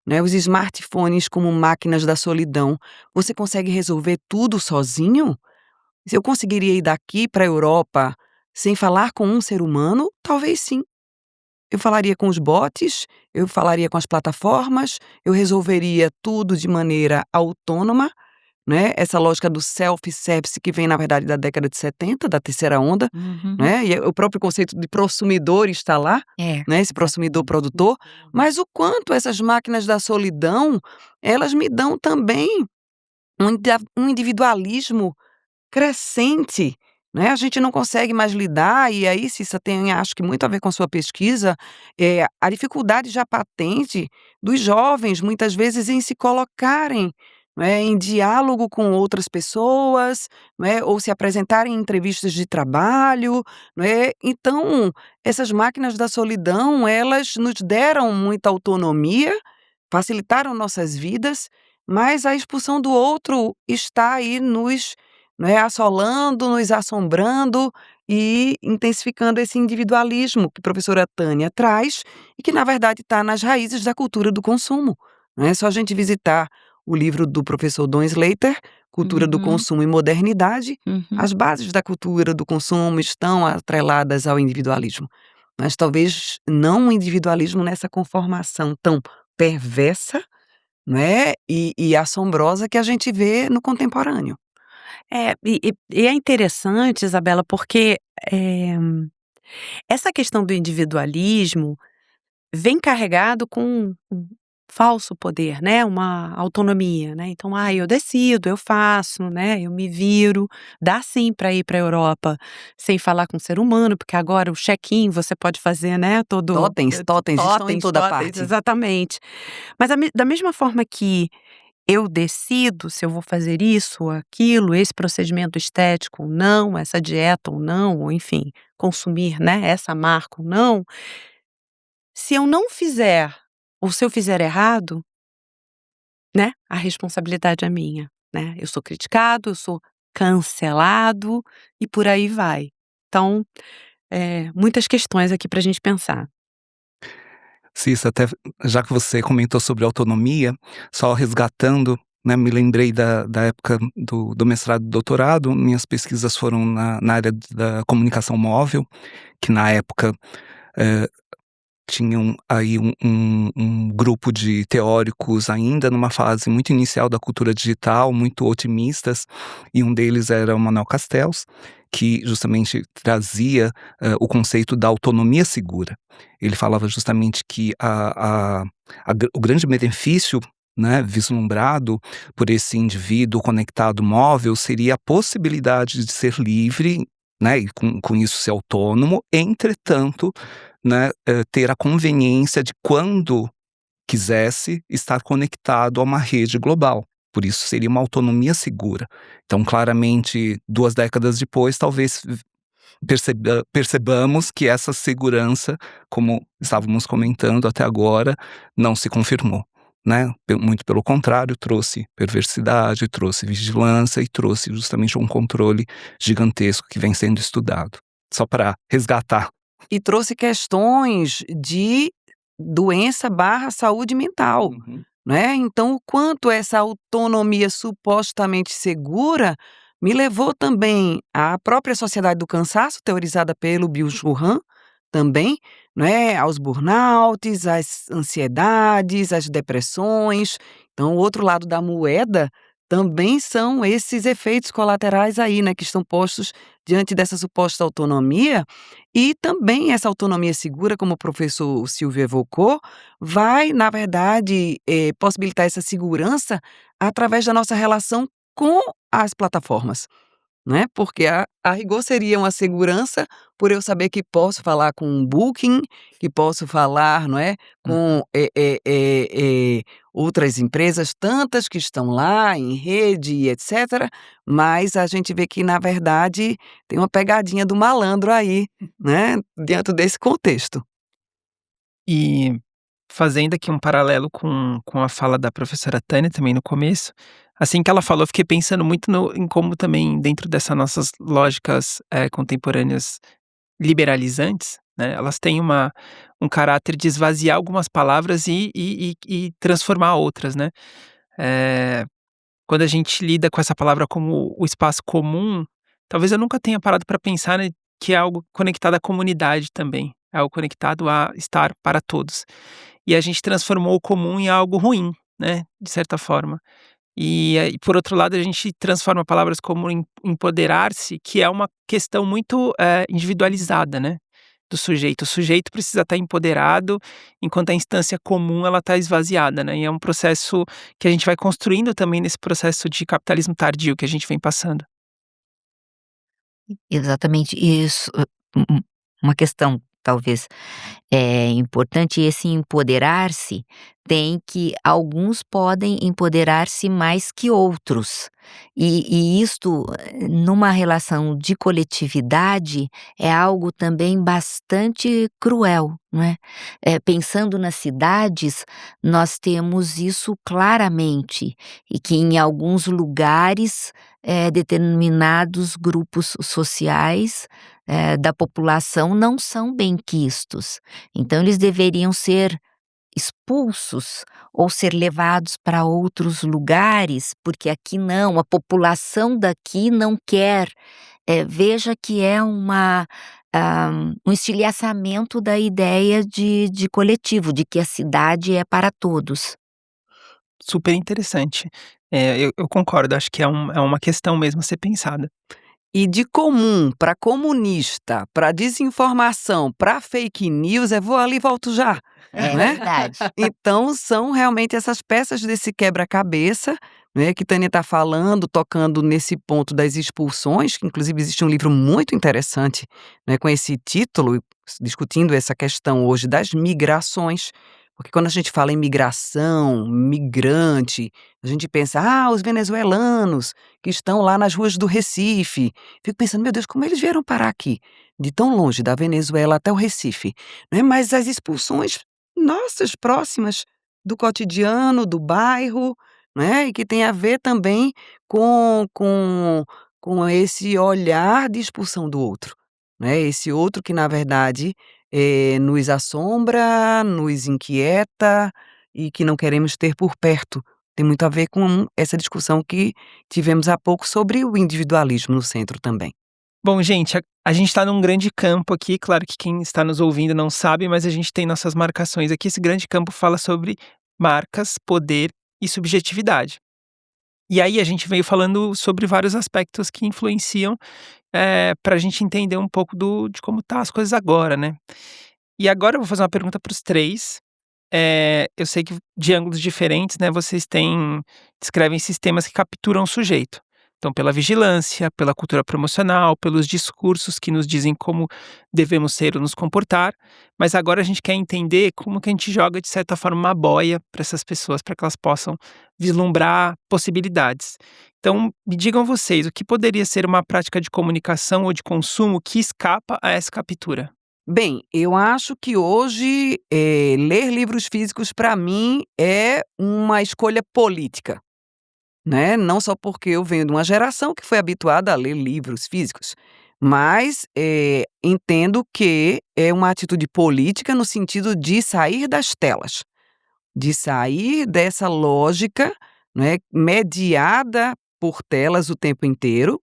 né, os smartphones como máquinas da solidão. Você consegue resolver tudo sozinho? Se eu conseguiria ir daqui para a Europa sem falar com um ser humano? Talvez sim. Eu falaria com os bots, eu falaria com as plataformas, eu resolveria tudo de maneira autônoma, né, essa lógica do self-service que vem, na verdade, da década de 70, da terceira onda,
Uhum.
né, e o próprio conceito de prosumidor está lá,
É.
né, esse prosumidor produtor, mas o quanto essas máquinas da solidão, elas me dão também um individualismo crescente, né, a gente não consegue mais lidar, e aí Cissa tem acho que muito a ver com a sua pesquisa, a dificuldade já patente dos jovens muitas vezes em se colocarem, né, em diálogo com outras pessoas, né, ou se apresentarem em entrevistas de trabalho, né. Então, essas máquinas da solidão, elas nos deram muita autonomia, facilitaram nossas vidas, mas a expulsão do outro está aí nos, né, assolando, nos assombrando e intensificando esse individualismo que a professora Tânia traz e que, na verdade, está nas raízes da cultura do consumo. Não é só a gente visitar o livro do professor Don Slater, Cultura do
Uhum,
Consumo e Modernidade.
uhum.
As bases da cultura do consumo estão atreladas ao individualismo, mas talvez não o individualismo nessa conformação tão perversa, não é, e assombrosa que a gente vê no contemporâneo.
E é interessante, Isabela, porque, essa questão do individualismo vem carregado com falso poder, né, uma autonomia, né. Então, eu decido, eu faço, né, eu me viro. Dá sim para ir para a Europa sem falar com o ser humano, porque agora o check-in você pode fazer, né, todo
Totens estão em toda parte.
exatamente. Mas da mesma forma que eu decido se eu vou fazer isso ou aquilo, esse procedimento estético ou não, essa dieta ou não, ou enfim, consumir, né, essa marca ou não, se eu não fizer, ou se eu fizer errado, né, a responsabilidade é minha, né. Eu sou criticado, eu sou cancelado e por aí vai. Então, muitas questões aqui pra gente pensar.
Cissa, até já que você comentou sobre autonomia, só resgatando, né, me lembrei da época do mestrado e doutorado. Minhas pesquisas foram na área da comunicação móvel, que na época eh, tinham aí um grupo de teóricos ainda numa fase muito inicial da cultura digital, muito otimistas, e um deles era o Manuel Castells, que justamente trazia o conceito da autonomia segura. Ele falava justamente que o grande benefício, né, vislumbrado por esse indivíduo conectado móvel seria a possibilidade de ser livre, né, e com isso ser autônomo, entretanto, né, ter a conveniência de, quando quisesse, estar conectado a uma rede global. Por isso seria uma autonomia segura. Então, claramente, 2 décadas depois, talvez percebamos que essa segurança, como estávamos comentando até agora, não se confirmou, né. Muito pelo contrário, trouxe perversidade, trouxe vigilância e trouxe justamente um controle gigantesco que vem sendo estudado. Só para resgatar.
E trouxe questões de doença/saúde mental, né. Então o quanto essa autonomia supostamente segura me levou também à própria sociedade do cansaço, teorizada pelo Byung-Chul Han, também, né, aos burnouts, às ansiedades, às depressões. Então o outro lado da moeda também são esses efeitos colaterais aí, né, que estão postos diante dessa suposta autonomia. E também essa autonomia segura, como o professor Silvio evocou, vai, na verdade, possibilitar essa segurança através da nossa relação com as plataformas, né, porque a rigor seria uma segurança por eu saber que posso falar com um Booking, que posso falar, não é, com, outras empresas, tantas que estão lá em rede e etcétera, mas a gente vê que, na verdade, tem uma pegadinha do malandro aí, né, dentro desse contexto.
E fazendo aqui um paralelo com a fala da professora Tânia também no começo, assim que ela falou, eu fiquei pensando muito em como também dentro dessas nossas lógicas, contemporâneas liberalizantes, né, elas têm um caráter de esvaziar algumas palavras e transformar outras, né. Eh, Quando a gente lida com essa palavra como o espaço comum, talvez eu nunca tenha parado para pensar, né, que é algo conectado à comunidade também, é algo conectado a estar para todos. E a gente transformou o comum em algo ruim, né, de certa forma. E aí, por outro lado, a gente transforma palavras como empoderar-se, que é uma questão muito, individualizada, né, do sujeito. O sujeito precisa estar empoderado, enquanto a instância comum ela está esvaziada, né, e é um processo que a gente vai construindo também nesse processo de capitalismo tardio que a gente vem passando.
Exatamente isso. Uma questão talvez é importante, esse empoderar-se tem que alguns podem empoderar-se mais que outros. E isto, numa relação de coletividade, é algo também bastante cruel, não é? Pensando nas cidades, nós temos isso claramente, e que em alguns lugares, determinados grupos sociais, da população não são benquistos. Então eles deveriam ser expulsos ou ser levados para outros lugares, porque aqui não, a população daqui não quer. Veja que é um estilhaçamento da ideia de coletivo, de que a cidade é para todos.
Super interessante. Eu concordo, acho que é uma questão mesmo a ser pensada.
E de comum para comunista, para desinformação, para fake news, vou ali e volto já,
É
né?
verdade.
Então são realmente essas peças desse quebra-cabeça, né, que Tânia está falando, tocando nesse ponto das expulsões, que inclusive existe um livro muito interessante, né, com esse título, discutindo essa questão hoje das migrações, porque quando a gente fala em migração, migrante, a gente pensa, os venezuelanos que estão lá nas ruas do Recife. Fico pensando, meu Deus, como eles vieram parar aqui, de tão longe, da Venezuela até o Recife, né? Mas as expulsões nossas, próximas do cotidiano, do bairro, né? E que tem a ver também com esse olhar de expulsão do outro, né? Esse outro que, na verdade, nos assombra, nos inquieta e que não queremos ter por perto. Tem muito a ver com essa discussão que tivemos há pouco sobre o individualismo no centro também.
Bom, gente, a gente está num grande campo aqui, claro que quem está nos ouvindo não sabe, mas a gente tem nossas marcações aqui. Esse grande campo fala sobre marcas, poder e subjetividade. E aí a gente veio falando sobre vários aspectos que influenciam para a gente entender um pouco de como tá as coisas agora, né? E agora eu vou fazer uma pergunta para os três. Eu sei que de ângulos diferentes, né, vocês descrevem sistemas que capturam o sujeito. Então, pela vigilância, pela cultura promocional, pelos discursos que nos dizem como devemos ser ou nos comportar, mas agora a gente quer entender como que a gente joga, de certa forma, uma boia para essas pessoas, para que elas possam vislumbrar possibilidades. Então, me digam vocês, o que poderia ser uma prática de comunicação ou de consumo que escapa a essa captura?
Bem, eu acho que hoje, ler livros físicos para mim é uma escolha política, né, não só porque eu venho de uma geração que foi habituada a ler livros físicos, mas, entendo que é uma atitude política no sentido de sair das telas, de sair dessa lógica, né, mediada por telas o tempo inteiro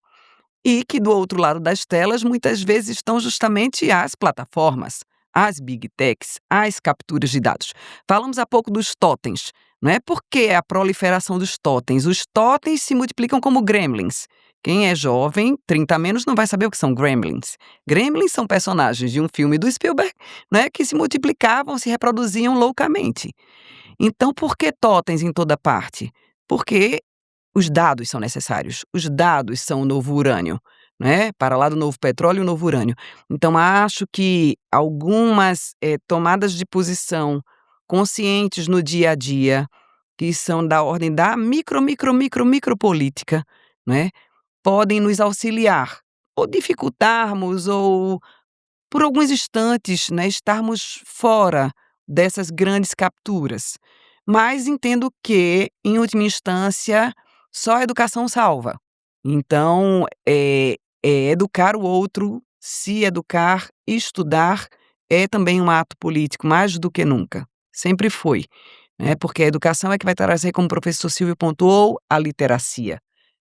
e que do outro lado das telas muitas vezes estão justamente as plataformas, as big techs, as capturas de dados. Falamos há pouco dos totens, não é? Por que a proliferação dos totens? Os totens se multiplicam como gremlins. Quem é jovem, 30 a menos, não vai saber o que são gremlins. Gremlins são personagens de um filme do Spielberg, né, que se multiplicavam, se reproduziam loucamente. Então, por que totens em toda parte? Porque os dados são necessários, os dados são o novo urânio, né, para lá do novo petróleo e o novo urânio. Então acho que algumas, tomadas de posição conscientes no dia a dia, que são da ordem da micropolítica, né, podem nos auxiliar, ou dificultarmos ou por alguns instantes, né, estarmos fora dessas grandes capturas. Mas entendo que, em última instância, só a educação salva. Então, educar o outro, se educar, estudar, é também um ato político, mais do que nunca. Sempre foi, né, porque a educação é que vai trazer, como o professor Silvio pontuou, a literacia.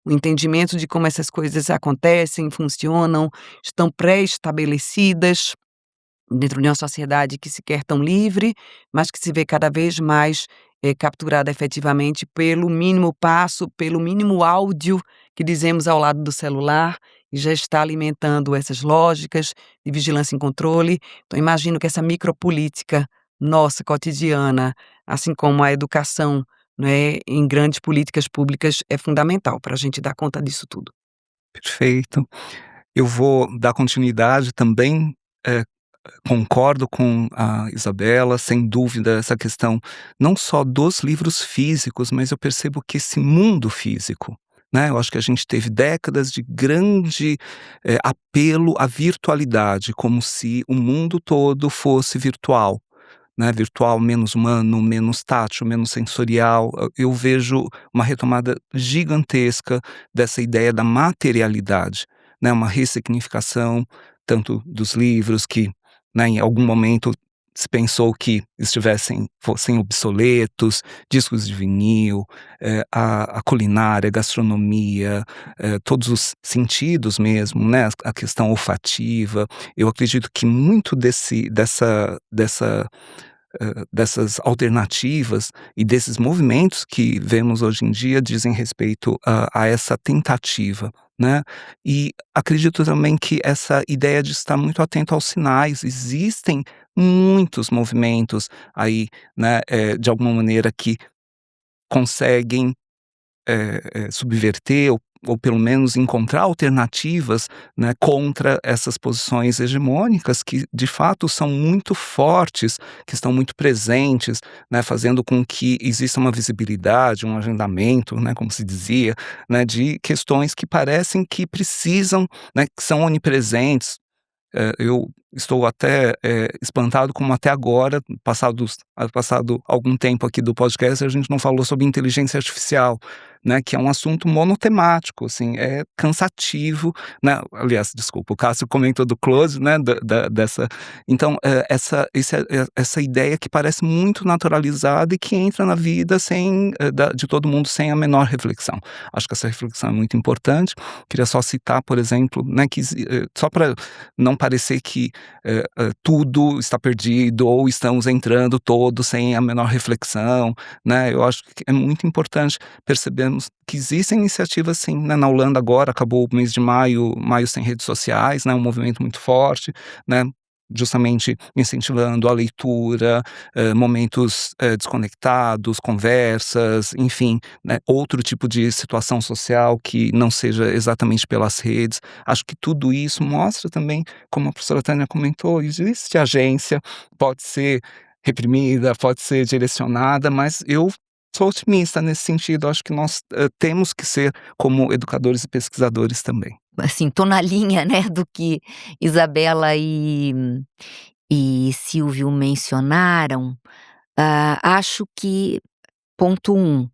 O entendimento de como essas coisas acontecem, funcionam, estão pré-estabelecidas dentro de uma sociedade que se quer tão livre, mas que se vê cada vez mais capturada efetivamente pelo mínimo passo, pelo mínimo áudio que dizemos ao lado do celular, e já está alimentando essas lógicas de vigilância e controle. Então, imagino que essa micropolítica nossa, cotidiana, assim como a educação, né, em grandes políticas públicas, é fundamental para a gente dar conta disso tudo.
Perfeito. Eu vou dar continuidade também, concordo com a Isabela, sem dúvida, essa questão não só dos livros físicos, mas eu percebo que esse mundo físico, né, eu acho que a gente teve décadas de grande, apelo à virtualidade, como se o mundo todo fosse virtual, né, virtual menos humano, menos tátil, menos sensorial. Eu vejo uma retomada gigantesca dessa ideia da materialidade, né, uma ressignificação tanto dos livros que, né, em algum momento se pensou que fossem obsoletos, discos de vinil, a culinária, a gastronomia, todos os sentidos mesmo, né, a questão olfativa. Eu acredito que muito dessa dessas alternativas e desses movimentos que vemos hoje em dia dizem respeito a essa tentativa, né? E acredito também que essa ideia de estar muito atento aos sinais, existem muitos movimentos aí, né, de alguma maneira que conseguem subverter ou pelo menos encontrar alternativas, né, contra essas posições hegemônicas que de fato são muito fortes, que estão muito presentes, né, fazendo com que exista uma visibilidade, um agendamento, né, como se dizia, né, de questões que parecem que precisam, né, que são onipresentes. Eu estou até espantado como até agora, passado algum tempo aqui do podcast, a gente não falou sobre inteligência artificial, né, que é um assunto monotemático, assim, é cansativo, né, aliás, desculpa, o Cássio comentou do close, né, dessa, então, essa ideia que parece muito naturalizada e que entra na vida de todo mundo sem a menor reflexão. Acho que essa reflexão é muito importante. Queria só citar, por exemplo, né, que só para não parecer que tudo está perdido ou estamos entrando todos sem a menor reflexão, né? Eu acho que é muito importante percebermos que existem iniciativas, sim, né? Na Holanda agora acabou o mês de maio sem redes sociais, né? Um movimento muito forte, né? Justamente incentivando a leitura, momentos desconectados, conversas, enfim, né? Outro tipo de situação social que não seja exatamente pelas redes. Acho que tudo isso mostra também, como a professora Tânia comentou, existe agência, pode ser reprimida, pode ser direcionada, mas eu sou otimista nesse sentido. Acho que nós temos que ser como educadores e pesquisadores também.
Assim, tô na linha, né, do que Isabela e Silvio mencionaram. Acho que ponto 1,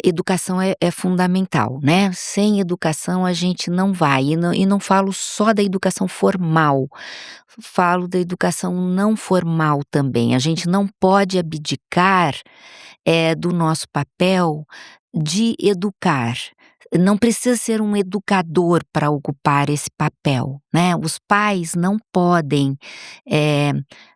educação é fundamental, né, sem educação a gente não vai, e não falo só da educação formal, falo da educação não formal também. A gente não pode abdicar, do nosso papel de educar. Não precisa ser um educador para ocupar esse papel, né, os pais não podem, eh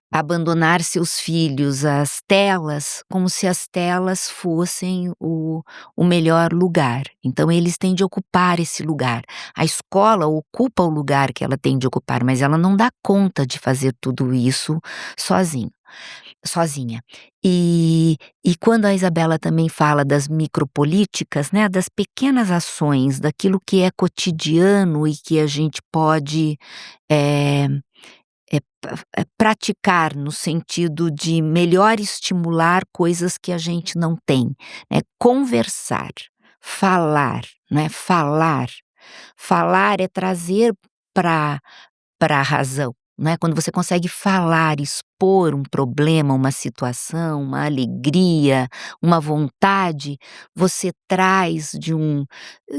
abandonar seus filhos às telas, como se as telas fossem o melhor lugar. Então eles têm de ocupar esse lugar. A escola ocupa o lugar que ela tem de ocupar, mas ela não dá conta de fazer tudo isso sozinha. E quando a Isabela também fala das micropolíticas, né, das pequenas ações, daquilo que é cotidiano e que a gente pode, eh praticar no sentido de melhor estimular coisas que a gente não tem, né, conversar, falar, né, falar. Falar é trazer para a razão, né, quando você consegue falar, expor um problema, uma situação, uma alegria, uma vontade, você traz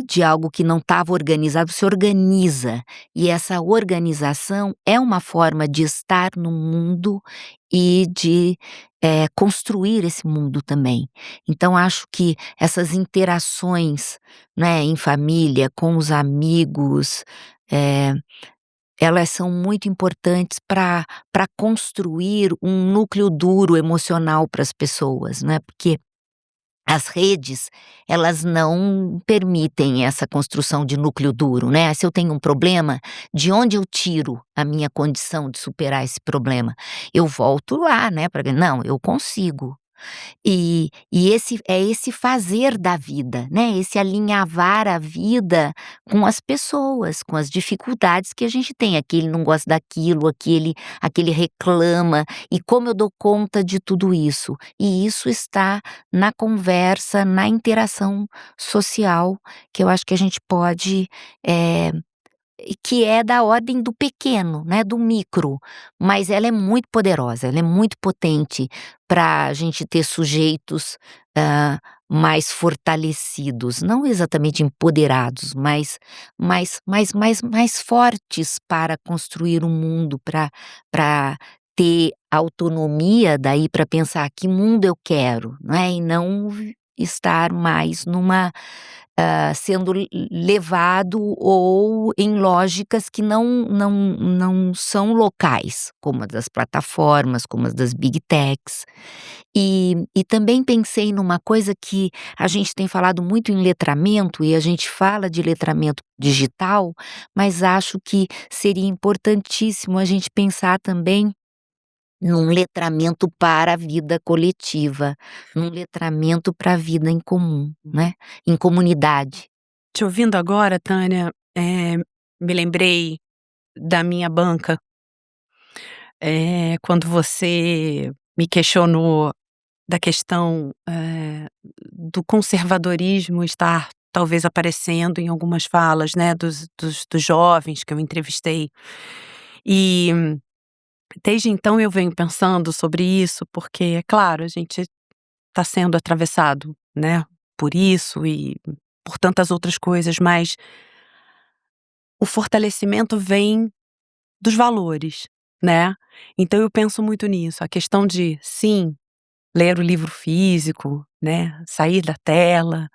de algo que não estava organizado, você organiza, e essa organização é uma forma de estar no mundo e de, construir esse mundo também. Então acho que essas interações, né, em família, com os amigos, eh elas são muito importantes para construir um núcleo duro emocional para as pessoas, né, porque as redes, elas não permitem essa construção de núcleo duro, né. Se eu tenho um problema, de onde eu tiro a minha condição de superar esse problema? Eu volto lá, né, para não, eu consigo. E esse fazer da vida, né, esse alinhavar a vida com as pessoas, com as dificuldades que a gente tem, aquele não gosta daquilo, aquele reclama, e como eu dou conta de tudo isso? E isso está na conversa, na interação social, que eu acho que a gente pode, e que é da ordem do pequeno, né, do micro, mas ela é muito poderosa, ela é muito potente para a gente ter sujeitos, mais fortalecidos, não exatamente empoderados, mas mais fortes para construir um mundo, para ter autonomia daí para pensar que mundo eu quero, não é, estar mais sendo levado ou em lógicas que não são locais, como as das plataformas, como as das big techs. E também pensei numa coisa que a gente tem falado muito em letramento, e a gente fala de letramento digital, mas acho que seria importantíssimo a gente pensar também num letramento para a vida coletiva, num letramento para a vida em comum, né, em comunidade.
Te ouvindo agora, Tânia, me lembrei da minha banca, quando você me questionou da questão, do conservadorismo estar talvez aparecendo em algumas falas, né, dos jovens que eu entrevistei. E desde então eu venho pensando sobre isso, porque é claro, a gente está sendo atravessado, né, por isso e por tantas outras coisas, mas o fortalecimento vem dos valores, né. Então eu penso muito nisso, a questão de, sim, ler o livro físico, né, sair da tela,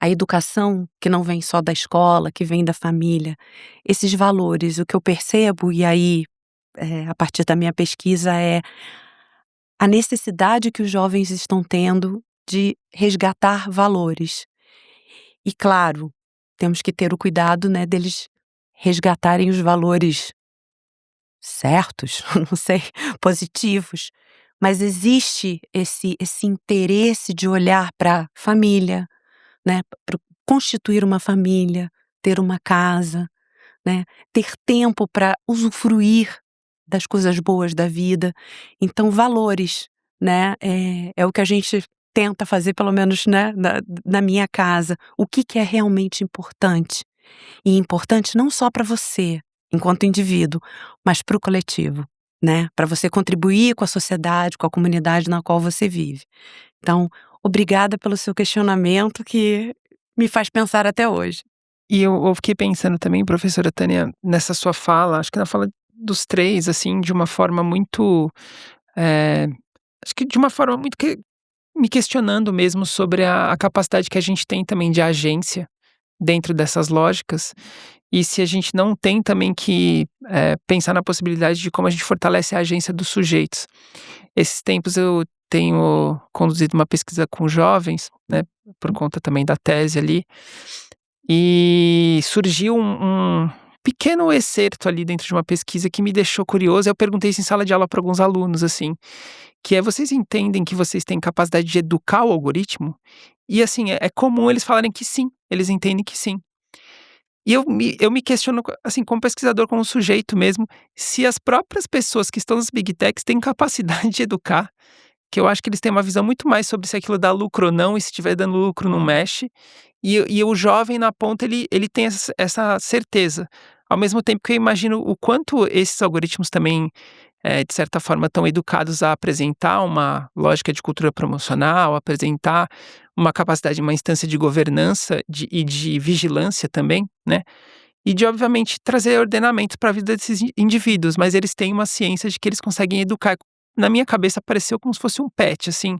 a educação que não vem só da escola, que vem da família. Esses valores, o que eu percebo, e aí, a partir da minha pesquisa, é a necessidade que os jovens estão tendo de resgatar valores. E claro, temos que ter o cuidado, né, deles resgatarem os valores certos, não sei, positivos, mas existe esse interesse de olhar para a família, né, para constituir uma família, ter uma casa, né, ter tempo para usufruir das coisas boas da vida. Então valores, né, é o que a gente tenta fazer, pelo menos, né, na minha casa. O que que é realmente importante? E importante não só para você, enquanto indivíduo, mas para o coletivo, né, para você contribuir com a sociedade, com a comunidade na qual você vive. Então, obrigada pelo seu questionamento que me faz pensar até hoje.
E eu fiquei pensando também, professora Tânia, nessa sua fala, acho que na fala dos 3, assim, de uma forma muito, eh, acho que de uma forma muito me questionando mesmo sobre a capacidade que a gente tem também de agência dentro dessas lógicas, e se a gente não tem também que, pensar na possibilidade de como a gente fortalece a agência dos sujeitos. Esses tempos eu tenho conduzido uma pesquisa com jovens, né, por conta também da tese ali, e surgiu um pequeno excerto ali dentro de uma pesquisa que me deixou curioso. Eu perguntei isso em sala de aula para alguns alunos, assim, que é: vocês entendem que vocês têm capacidade de educar o algoritmo? E assim, é comum eles falarem que sim, eles entendem que sim. E eu me questiono, assim, como pesquisador, como sujeito mesmo, se as próprias pessoas que estão nas big techs têm capacidade de educar, que eu acho que eles têm uma visão muito mais sobre se aquilo dá lucro ou não, e se estiver dando lucro não mexe, e o jovem na ponta ele tem essa certeza. Ao mesmo tempo que eu imagino o quanto esses algoritmos também, de certa forma, estão educados a apresentar uma lógica de cultura promocional, apresentar uma capacidade, uma instância de governança e de vigilância também, né, e de, obviamente, trazer ordenamentos para a vida desses indivíduos, mas eles têm uma ciência de que eles conseguem educar. Na minha cabeça pareceu como se fosse um pet, assim,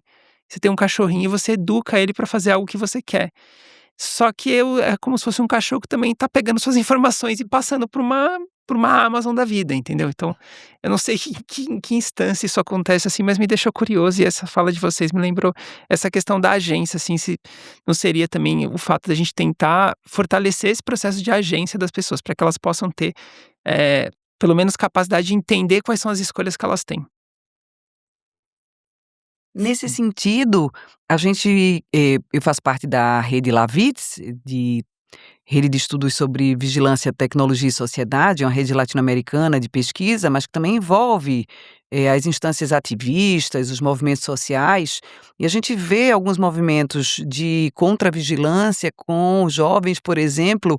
você tem um cachorrinho e você educa ele para fazer algo que você quer. Só que é como se fosse um cachorro que também tá pegando suas informações e passando por uma Amazon da vida, entendeu. Então, eu não sei em que instância isso acontece, assim, mas me deixou curioso, e essa fala de vocês me lembrou essa questão da agência, assim, se não seria também o fato da gente tentar fortalecer esse processo de agência das pessoas, para que elas possam ter, pelo menos capacidade de entender quais são as escolhas que elas têm.
Nesse sentido, a gente, eu faço parte da rede Lavitz, de rede de estudos sobre vigilância, tecnologia e sociedade, é uma rede latino-americana de pesquisa, mas que também envolve, as instâncias ativistas, os movimentos sociais, e a gente vê alguns movimentos de contra-vigilância com os jovens, por exemplo,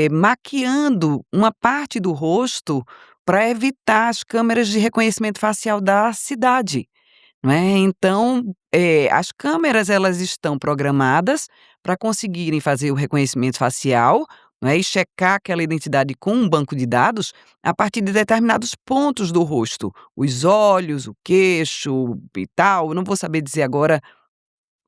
maquiando uma parte do rosto para evitar as câmeras de reconhecimento facial da cidade. Não é? Então, as câmeras elas estão programadas para conseguirem fazer o reconhecimento facial, não é, e checar aquela identidade com um banco de dados a partir de determinados pontos do rosto, os olhos, o queixo e tal. Eu não vou saber dizer agora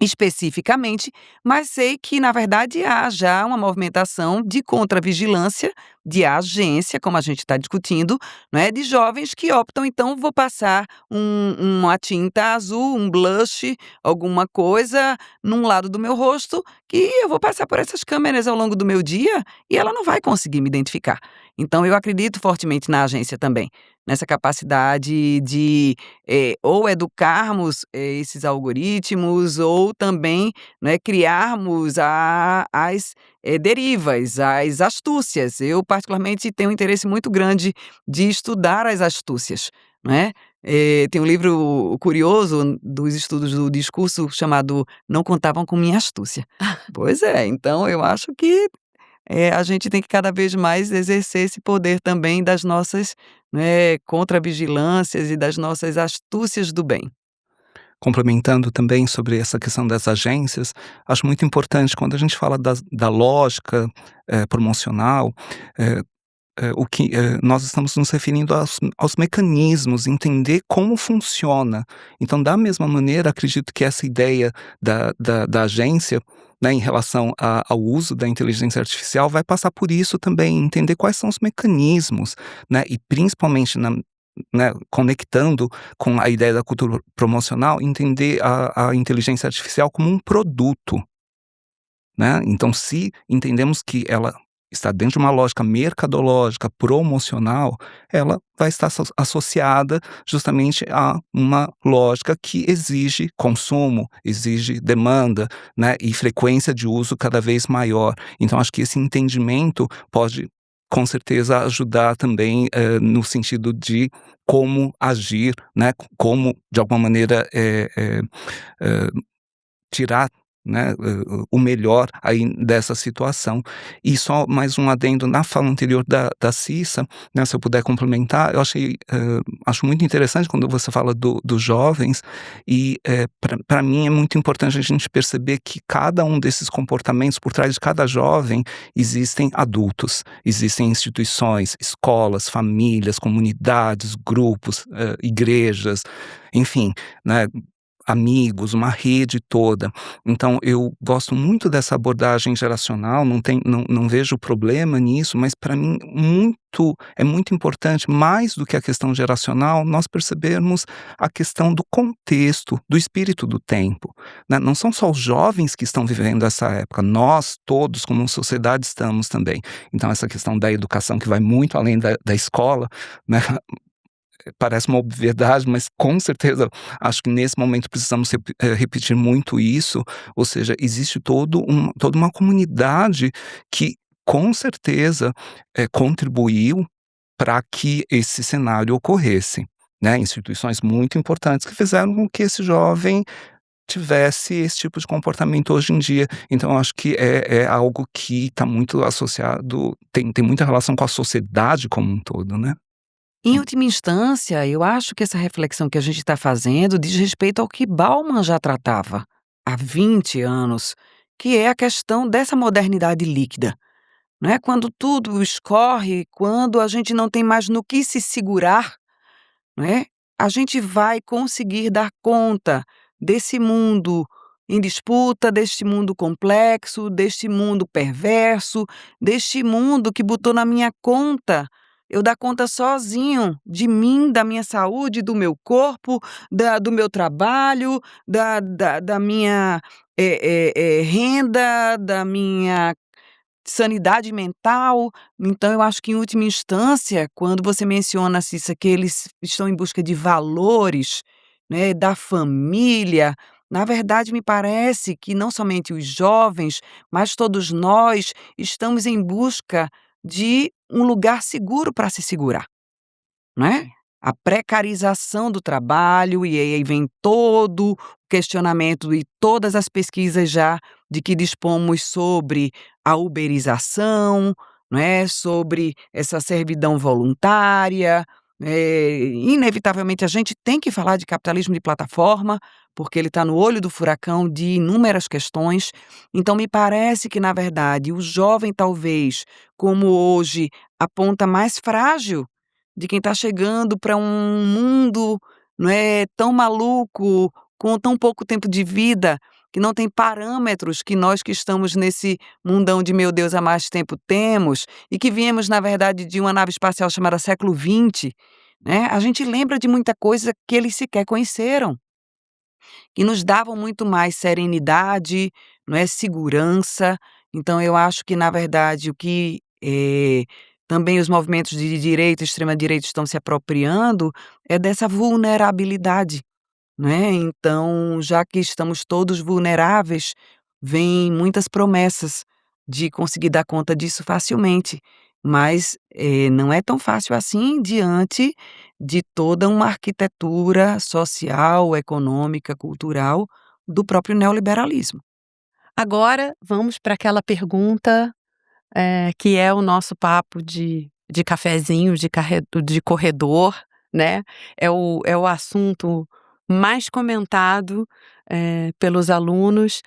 especificamente, mas sei que, na verdade, há já uma movimentação de contravigilância de agência, como a gente está discutindo, não é, de jovens que optam, então vou passar uma tinta azul, um blush, alguma coisa num lado do meu rosto, que eu vou passar por essas câmeras ao longo do meu dia e ela não vai conseguir me identificar. Então eu acredito fortemente na agência também, nessa capacidade de ou educarmos, esses algoritmos ou também, né, criarmos as, derivas, as astúcias. Eu particularmente tenho um interesse muito grande de estudar as astúcias, né. Tem um livro curioso dos estudos do discurso chamado Não Contavam com Minha Astúcia. Pois é, então eu acho que a gente tem que cada vez mais exercer esse poder também das nossas, né, contravigilâncias e das nossas astúcias do bem.
Complementando também sobre essa questão das agências, acho muito importante quando a gente fala da lógica, promocional, eh nós estamos nos referindo aos mecanismos, entender como funciona. Então, da mesma maneira, acredito que essa ideia da agência, né, em relação ao uso da inteligência artificial, vai passar por isso também, entender quais são os mecanismos, né, e principalmente né, conectando com a ideia da cultura promocional, entender a inteligência artificial como um produto, né? Então, se entendemos que ela está dentro de uma lógica mercadológica, promocional, ela vai estar associada justamente a uma lógica que exige consumo, exige demanda, né, e frequência de uso cada vez maior. Então, acho que esse entendimento pode, com certeza, ajudar também no sentido de como agir, né, como, de alguma maneira, eh, tirar, né, o melhor aí dessa situação. E só mais um adendo na fala anterior da Cissa, né, se eu puder complementar, eu achei, acho muito interessante quando você fala dos jovens e, pra mim é muito importante a gente perceber que cada um desses comportamentos, por trás de cada jovem, existem adultos, existem instituições, escolas, famílias, comunidades, grupos, igrejas, enfim, né, amigos, uma rede toda. Então eu gosto muito dessa abordagem geracional, não vejo problema nisso, mas para mim é muito importante, mais do que a questão geracional, nós percebermos a questão do contexto, do espírito do tempo, né. Não são só os jovens que estão vivendo essa época, nós todos como sociedade estamos também. Então essa questão da educação que vai muito além da escola, né, parece uma obviedade, mas com certeza acho que nesse momento precisamos repetir muito isso, ou seja, existe toda uma comunidade que com certeza, contribuiu para que esse cenário ocorresse, né, instituições muito importantes que fizeram com que esse jovem tivesse esse tipo de comportamento hoje em dia. Então eu acho que é algo que está muito associado, tem muita relação com a sociedade como um todo, né.
Em última instância, eu acho que essa reflexão que a gente está fazendo diz respeito ao que Bauman já tratava há 20 anos, que é a questão dessa modernidade líquida, não é? Quando tudo escorre, quando a gente não tem mais no que se segurar, não é? A gente vai conseguir dar conta desse mundo em disputa, deste mundo complexo, deste mundo perverso, deste mundo que botou na minha conta eu dar conta sozinho de mim, da minha saúde, do meu corpo, do meu trabalho, da minha renda, da minha sanidade mental. Então eu acho que em última instância, quando você menciona, Cissa, que eles estão em busca de valores, né, da família, na verdade me parece que não somente os jovens, mas todos nós estamos em busca de um lugar seguro para se segurar. Não é? A precarização do trabalho, e aí vem todo o questionamento e todas as pesquisas já de que dispomos sobre a uberização, não é, sobre essa servidão voluntária. Inevitavelmente a gente tem que falar de capitalismo de plataforma, porque ele está no olho do furacão de inúmeras questões. Então me parece que, na verdade, o jovem talvez, como hoje, a ponta mais frágil de quem está chegando para um mundo, não é, tão maluco, com tão pouco tempo de vida, que não tem parâmetros que nós que estamos nesse mundão de meu Deus há mais tempo temos, e que viemos, na verdade, de uma nave espacial chamada século XX, né? A gente lembra de muita coisa que eles sequer conheceram, que nos davam muito mais serenidade, não é, segurança. Então eu acho que, na verdade, o que também os movimentos de direita e extrema-direita estão se apropriando é dessa vulnerabilidade, né. Então, já que estamos todos vulneráveis, vêm muitas promessas de conseguir dar conta disso facilmente, mas, não é tão fácil assim diante de toda uma arquitetura social, econômica, cultural do próprio neoliberalismo.
Agora vamos para aquela pergunta, que é o nosso papo de cafezinho, de corredor, né. É o assunto mais comentado, pelos alunos,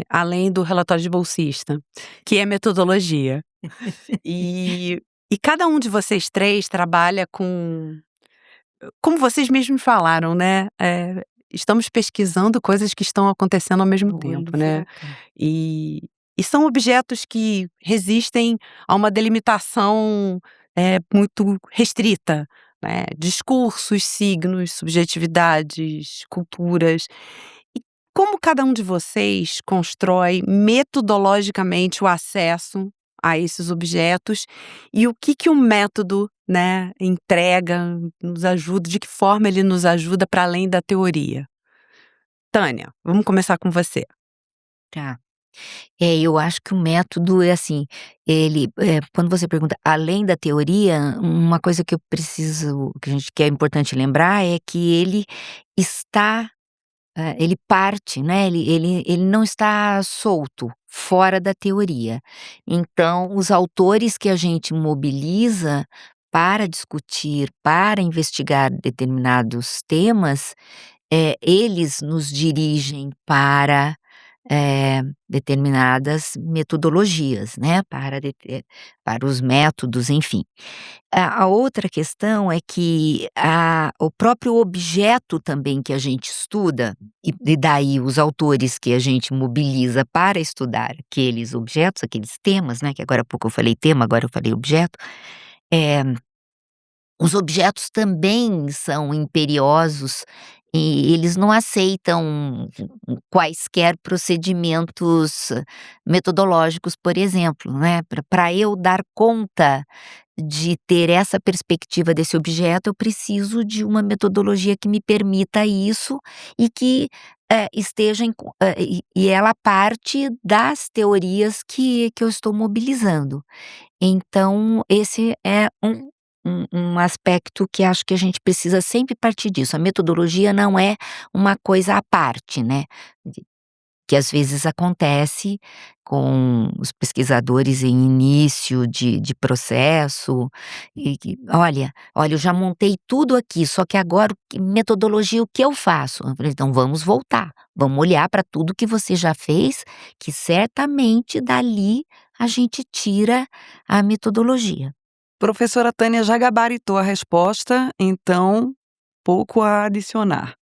além do relatório de bolsista, que é metodologia. E cada um de vocês 3 trabalha com, como vocês mesmos falaram, né, estamos pesquisando coisas que estão acontecendo ao mesmo
No olho do
tempo, né.
furacão.
E são objetos que resistem a uma delimitação, muito restrita, né, discursos, signos, subjetividades, culturas. E como cada um de vocês constrói metodologicamente o acesso a esses objetos e o que o método, né, entrega, nos ajuda, de que forma ele nos ajuda para além da teoria? Tânia, vamos começar com você.
Tá. Eu acho que o método é assim, ele, quando você pergunta além da teoria, uma coisa que eu preciso que é importante lembrar é que ele está, ele parte, né, ele não está solto, fora da teoria. Então, os autores que a gente mobiliza para discutir, para investigar determinados temas, eles nos dirigem para determinadas metodologias, né, para os métodos, enfim. A outra questão é que o próprio objeto também que a gente estuda, e daí os autores que a gente mobiliza para estudar aqueles objetos, aqueles temas, né, que agora há pouco eu falei tema, agora eu falei objeto, eh os objetos também são imperiosos e eles não aceitam quaisquer procedimentos metodológicos, por exemplo, né. Para eu dar conta de ter essa perspectiva desse objeto, eu preciso de uma metodologia que me permita isso e que, esteja e ela parte das teorias que eu estou mobilizando. Então, esse é um aspecto que acho que a gente precisa sempre partir disso. A metodologia não é uma coisa à parte, né, de que às vezes acontece com os pesquisadores em início de processo, e que: "Olha, eu já montei tudo aqui, só que agora metodologia, o que eu faço?". Eu falei: "Então vamos voltar, vamos olhar para tudo que você já fez, que certamente dali a gente tira a metodologia".
Professora Tânia já gabaritou a resposta, então pouco a adicionar.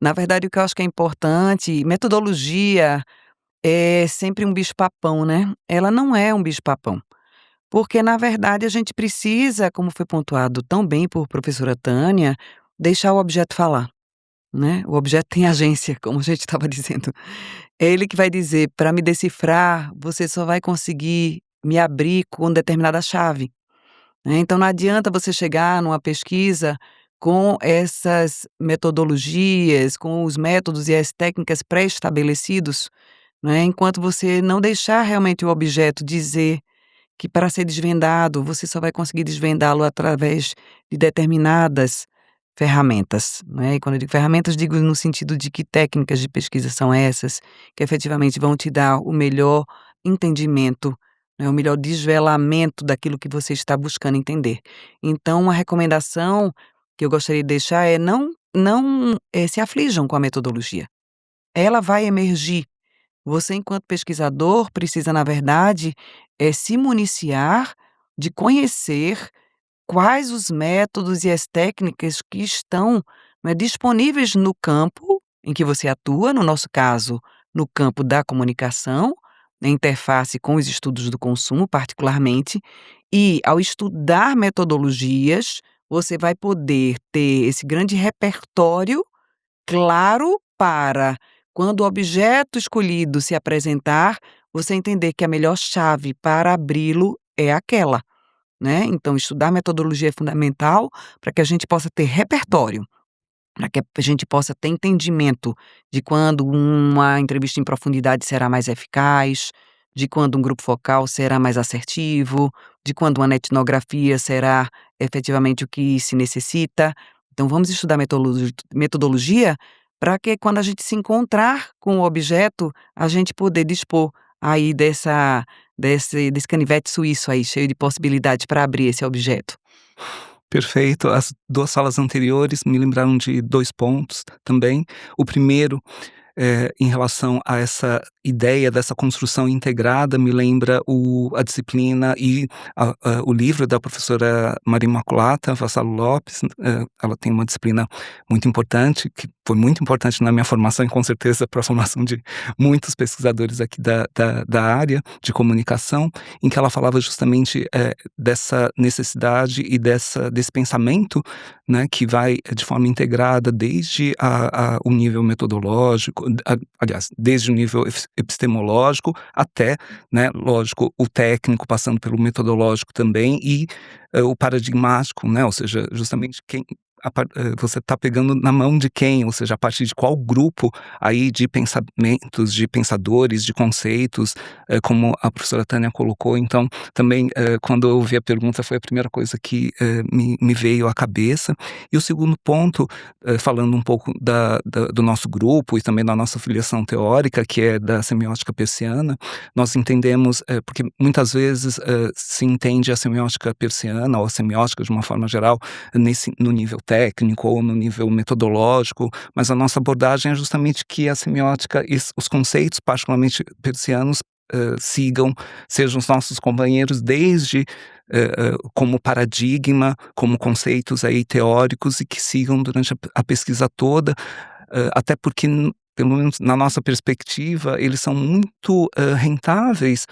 Na verdade, o que eu acho que é importante, metodologia é sempre um bicho-papão, né? Ela não é um bicho-papão, porque na verdade a gente precisa, como foi pontuado tão bem por professora Tânia, deixar o objeto falar, né? O objeto tem agência, como a gente estava dizendo. É ele que vai dizer: para me decifrar, você só vai conseguir me abrir com determinada chave, né. Então não adianta você chegar numa pesquisa com essas metodologias, com os métodos e as técnicas pré-estabelecidos, né, enquanto você não deixar realmente o objeto dizer que, para ser desvendado, você só vai conseguir desvendá-lo através de determinadas ferramentas, né. E quando eu digo ferramentas, digo no sentido de que técnicas de pesquisa são essas, que efetivamente vão te dar o melhor entendimento, né, o melhor desvelamento daquilo que você está buscando entender. Então uma recomendação que eu gostaria de deixar é não se aflijam com a metodologia. Ela vai emergir. Você, enquanto pesquisador, precisa, na verdade, se municiar de conhecer quais os métodos e as técnicas que estão, né, disponíveis no campo em que você atua, no nosso caso, no campo da comunicação, na interface com os estudos do consumo, particularmente, e ao estudar metodologias, você vai poder ter esse grande repertório claro para, quando o objeto escolhido se apresentar, você entender que a melhor chave para abri-lo é aquela, né. Então estudar metodologia é fundamental para que a gente possa ter repertório, para que a gente possa ter entendimento de quando uma entrevista em profundidade será mais eficaz, de quando um grupo focal será mais assertivo, de quando uma etnografia será efetivamente o que se necessita. Então vamos estudar metodologia para que quando a gente se encontrar com o objeto, a gente poder dispor aí desse canivete suíço aí, cheio de possibilidades para abrir esse objeto.
Perfeito. As 2 falas anteriores me lembraram de 2 pontos também. O primeiro, em relação a essa ideia dessa construção integrada, me lembra a disciplina e o livro da professora Maria Imaculata Vassalo Lopes. Ela tem uma disciplina muito importante, que foi muito importante na minha formação e com certeza para a formação de muitos pesquisadores aqui da área de comunicação, em que ela falava justamente dessa necessidade e desse pensamento, né, que vai de forma integrada desde o nível metodológico, aliás, desde o nível epistemológico até, né, lógico, o técnico, passando pelo metodológico também, e o paradigmático, né, ou seja, justamente você está pegando na mão de quem, ou seja, a partir de qual grupo aí de pensamentos, de pensadores, de conceitos, como a professora Tânia colocou. Então, também, quando eu ouvi a pergunta, foi a primeira coisa que me veio à cabeça. E o segundo ponto, falando um pouco do nosso grupo e também da nossa filiação teórica, que é da semiótica peirciana, nós entendemos, porque muitas vezes se entende a semiótica peirciana ou a semiótica de uma forma geral no nível técnico ou no nível metodológico, mas a nossa abordagem é justamente que a semiótica e os conceitos particularmente peircianos sejam os nossos companheiros desde como paradigma, como conceitos aí teóricos, e que sigam durante a pesquisa toda, até porque pelo menos na nossa perspectiva, eles são muito rentáveis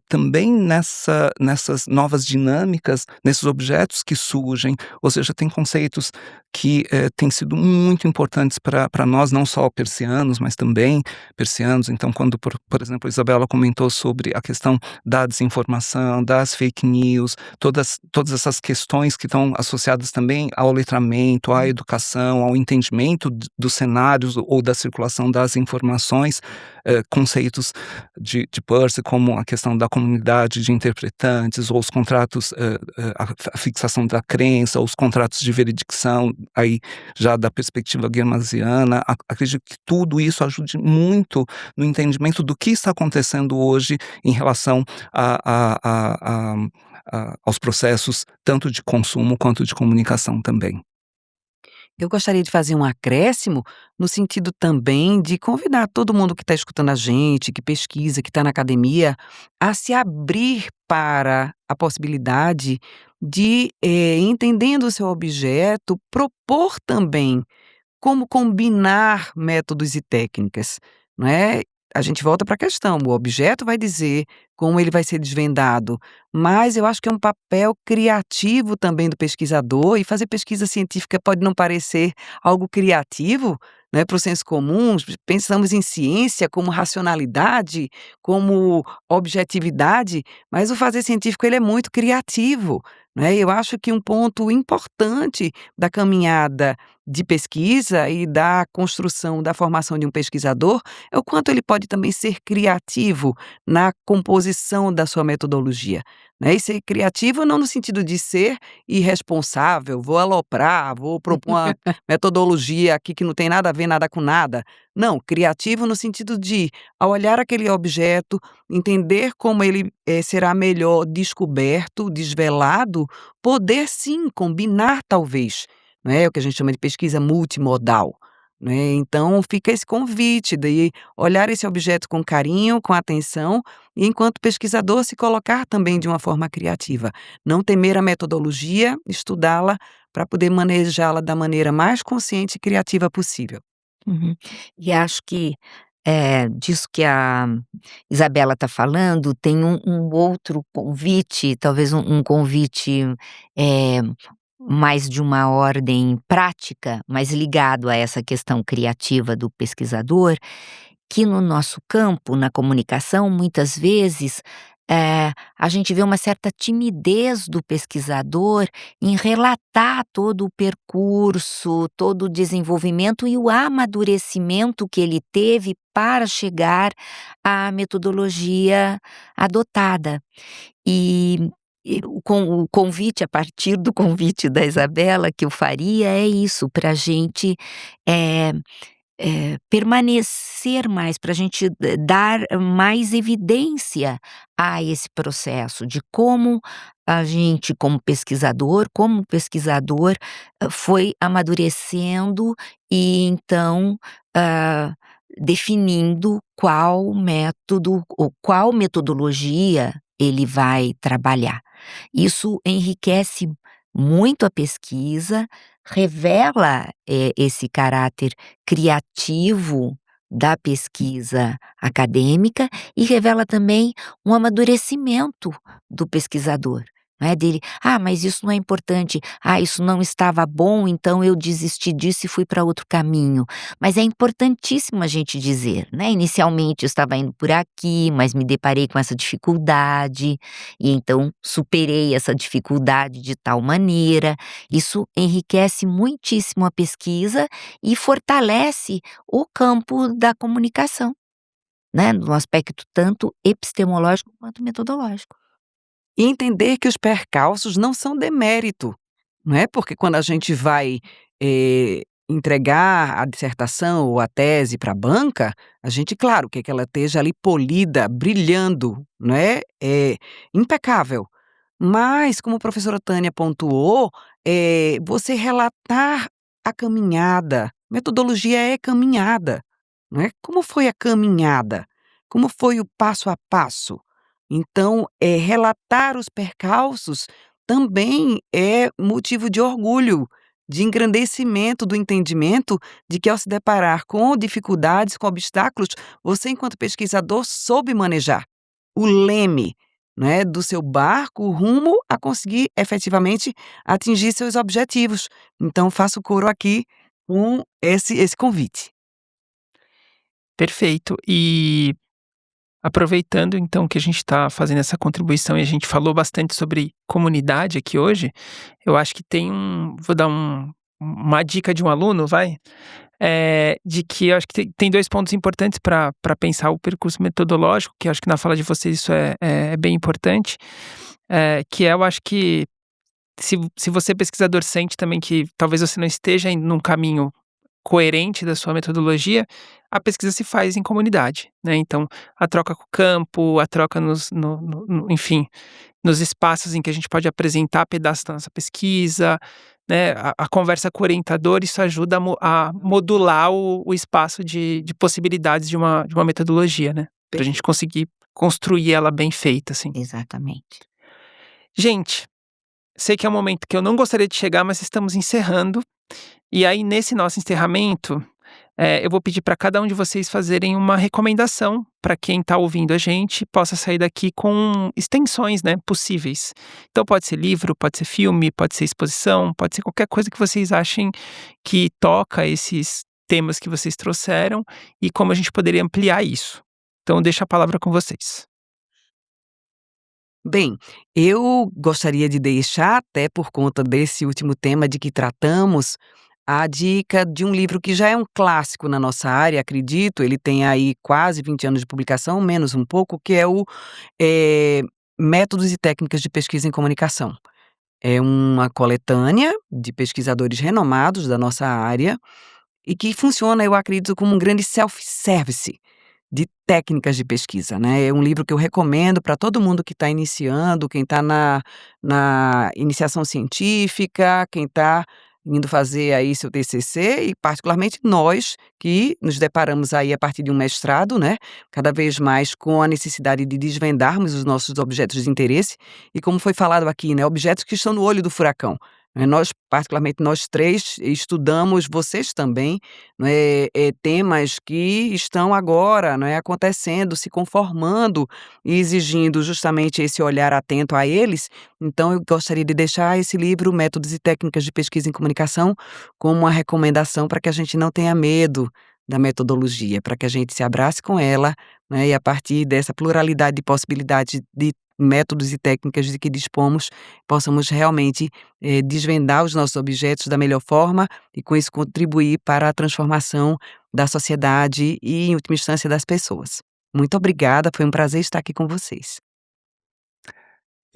também nessas novas dinâmicas, nesses objetos que surgem, ou seja, tem conceitos que têm sido muito importantes para nós, não só peircianos, mas também peircianos. Então, quando, por exemplo, a Isabela comentou sobre a questão da desinformação, das fake news, todas essas questões que estão associadas também ao letramento, à educação, ao entendimento dos cenários ou da circulação das informações, conceitos de Peirce, como a questão da comunidade de interpretantes, ou os contratos, a fixação da crença, ou os contratos de veredicção, aí já da perspectiva guermasiana. Acredito que tudo isso ajude muito no entendimento do que está acontecendo hoje em relação aos processos tanto de consumo quanto de comunicação também.
Eu gostaria de fazer um acréscimo, no sentido também de convidar todo mundo que está escutando a gente, que pesquisa, que está na academia, a se abrir para a possibilidade de, entendendo o seu objeto, propor também como combinar métodos e técnicas, não é? A gente volta para a questão, o objeto vai dizer como ele vai ser desvendado, mas eu acho que é um papel criativo também do pesquisador, e fazer pesquisa científica pode não parecer algo criativo, né, para o senso comum. Pensamos em ciência como racionalidade, como objetividade, mas o fazer científico ele é muito criativo, né? Eu acho que um ponto importante da caminhada de pesquisa e da construção da formação de um pesquisador é o quanto ele pode também ser criativo na composição da sua metodologia, né, e ser criativo não no sentido de ser irresponsável, vou aloprar, vou propor uma metodologia aqui que não tem nada a ver nada com nada. Não, criativo no sentido de, ao olhar aquele objeto, entender como ele, será melhor descoberto, desvelado, poder sim combinar talvez, não é, o que a gente chama de pesquisa multimodal, né. Então fica esse convite de olhar esse objeto com carinho, com atenção, e enquanto pesquisador se colocar também de uma forma criativa. Não temer a metodologia, estudá-la para poder manejá-la da maneira mais consciente e criativa possível.
Uhum. E acho que disso que a Isabela está falando, tem um outro convite, talvez um convite eh, mais de uma ordem prática, mas ligado a essa questão criativa do pesquisador, que no nosso campo, na comunicação, muitas vezes, a gente vê uma certa timidez do pesquisador em relatar todo o percurso, todo o desenvolvimento e o amadurecimento que ele teve para chegar à metodologia adotada. E o convite, a partir do convite da Isabela, que eu faria é isso, para a gente eh, permanecer mais, para a gente dar mais evidência a esse processo de como a gente, como pesquisador, foi amadurecendo e então definindo qual método ou qual metodologia ele vai trabalhar. Isso enriquece muito a pesquisa, revela esse caráter criativo da pesquisa acadêmica e revela também um amadurecimento do pesquisador, não é, dele: "Ah, mas isso não é importante. Ah, isso não estava bom, então eu desisti disso e fui para outro caminho". Mas é importantíssimo a gente dizer, né, inicialmente eu estava indo por aqui, mas me deparei com essa dificuldade, e então superei essa dificuldade de tal maneira. Isso enriquece muitíssimo a pesquisa e fortalece o campo da comunicação, né, no aspecto tanto epistemológico quanto metodológico.
E entender que os percalços não são demérito, não é? Porque quando a gente vai, entregar a dissertação ou a tese para a banca, a gente, claro, quer que ela esteja ali polida, brilhando, não é? Impecável. Mas, como a professora Tânia pontuou, você relatar a caminhada, metodologia é caminhada, não é? Como foi a caminhada? Como foi o passo a passo? Então, relatar os percalços também é motivo de orgulho, de engrandecimento do entendimento de que, ao se deparar com dificuldades, com obstáculos, você, enquanto pesquisador, soube manejar o leme, né, do seu barco rumo a conseguir efetivamente atingir seus objetivos. Então, faço coro aqui com esse convite.
Perfeito. E aproveitando então que a gente está fazendo essa contribuição e a gente falou bastante sobre comunidade aqui hoje, eu acho que vou dar uma dica de um aluno, de que eu acho que tem 2 pontos importantes para pensar o percurso metodológico, que eu acho que na fala de vocês isso é bem importante, eu acho que se você pesquisador sente também que talvez você não esteja indo num caminho coerente da sua metodologia, a pesquisa se faz em comunidade, né, então a troca com o campo, a troca enfim, nos espaços em que a gente pode apresentar pedaços da nossa pesquisa, né, a conversa com o orientador, isso ajuda a modular o espaço de possibilidades de uma metodologia, né, pra gente conseguir construir ela bem feita, assim.
Exatamente.
Gente, sei que é um momento que eu não gostaria de chegar, mas estamos encerrando. E aí, nesse nosso encerramento, eu vou pedir para cada um de vocês fazerem uma recomendação para quem está ouvindo a gente possa sair daqui com extensões, né, possíveis. Então pode ser livro, pode ser filme, pode ser exposição, pode ser qualquer coisa que vocês achem que toca esses temas que vocês trouxeram e como a gente poderia ampliar isso. Então deixo a palavra com vocês.
Bem, eu gostaria de deixar, até por conta desse último tema de que tratamos, a dica de um livro que já é um clássico na nossa área, acredito, ele tem aí quase 20 anos de publicação, menos um pouco, que é o Métodos e Técnicas de Pesquisa em Comunicação. É uma coletânea de pesquisadores renomados da nossa área e que funciona, eu acredito, como um grande self-service de técnicas de pesquisa, né. É um livro que eu recomendo para todo mundo que está iniciando, quem está na iniciação científica, quem está indo fazer aí seu TCC e particularmente nós que nos deparamos aí a partir de um mestrado, né, cada vez mais com a necessidade de desvendarmos os nossos objetos de interesse e como foi falado aqui, né, objetos que estão no olho do furacão, Nós, particularmente nós 3, estudamos, vocês também, temas que estão agora, acontecendo, se conformando e exigindo justamente esse olhar atento a eles. Então eu gostaria de deixar esse livro, Métodos e Técnicas de Pesquisa em Comunicação, como uma recomendação para que a gente não tenha medo da metodologia, para que a gente se abrace com ela, e a partir dessa pluralidade de possibilidades de métodos e técnicas de que dispomos, possamos realmente, desvendar os nossos objetos da melhor forma e com isso contribuir para a transformação da sociedade e, em última instância, das pessoas. Muito obrigada, foi um prazer estar aqui com vocês.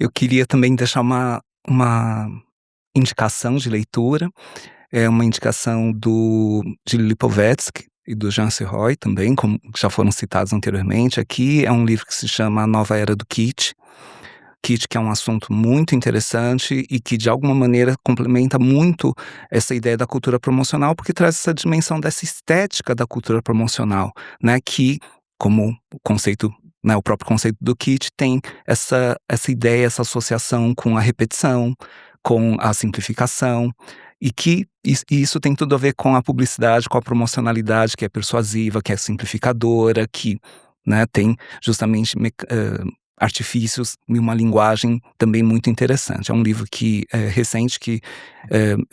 Eu queria também deixar uma indicação de leitura, é uma indicação de Lipovetsky e do Jean Serroy também, como já foram citados anteriormente aqui. É um livro que se chama A Nova Era do Kitsch. Kitsch, que é um assunto muito interessante e que de alguma maneira complementa muito essa ideia da cultura promocional, porque traz essa dimensão dessa estética da cultura promocional, né, que, como o conceito, né, o próprio conceito do Kitsch tem essa ideia, essa associação com a repetição, com a simplificação, e que isso tem tudo a ver com a publicidade, com a promocionalidade, que é persuasiva, que é simplificadora, que, né, tem justamente artifícios e uma linguagem também muito interessante. É um livro recente que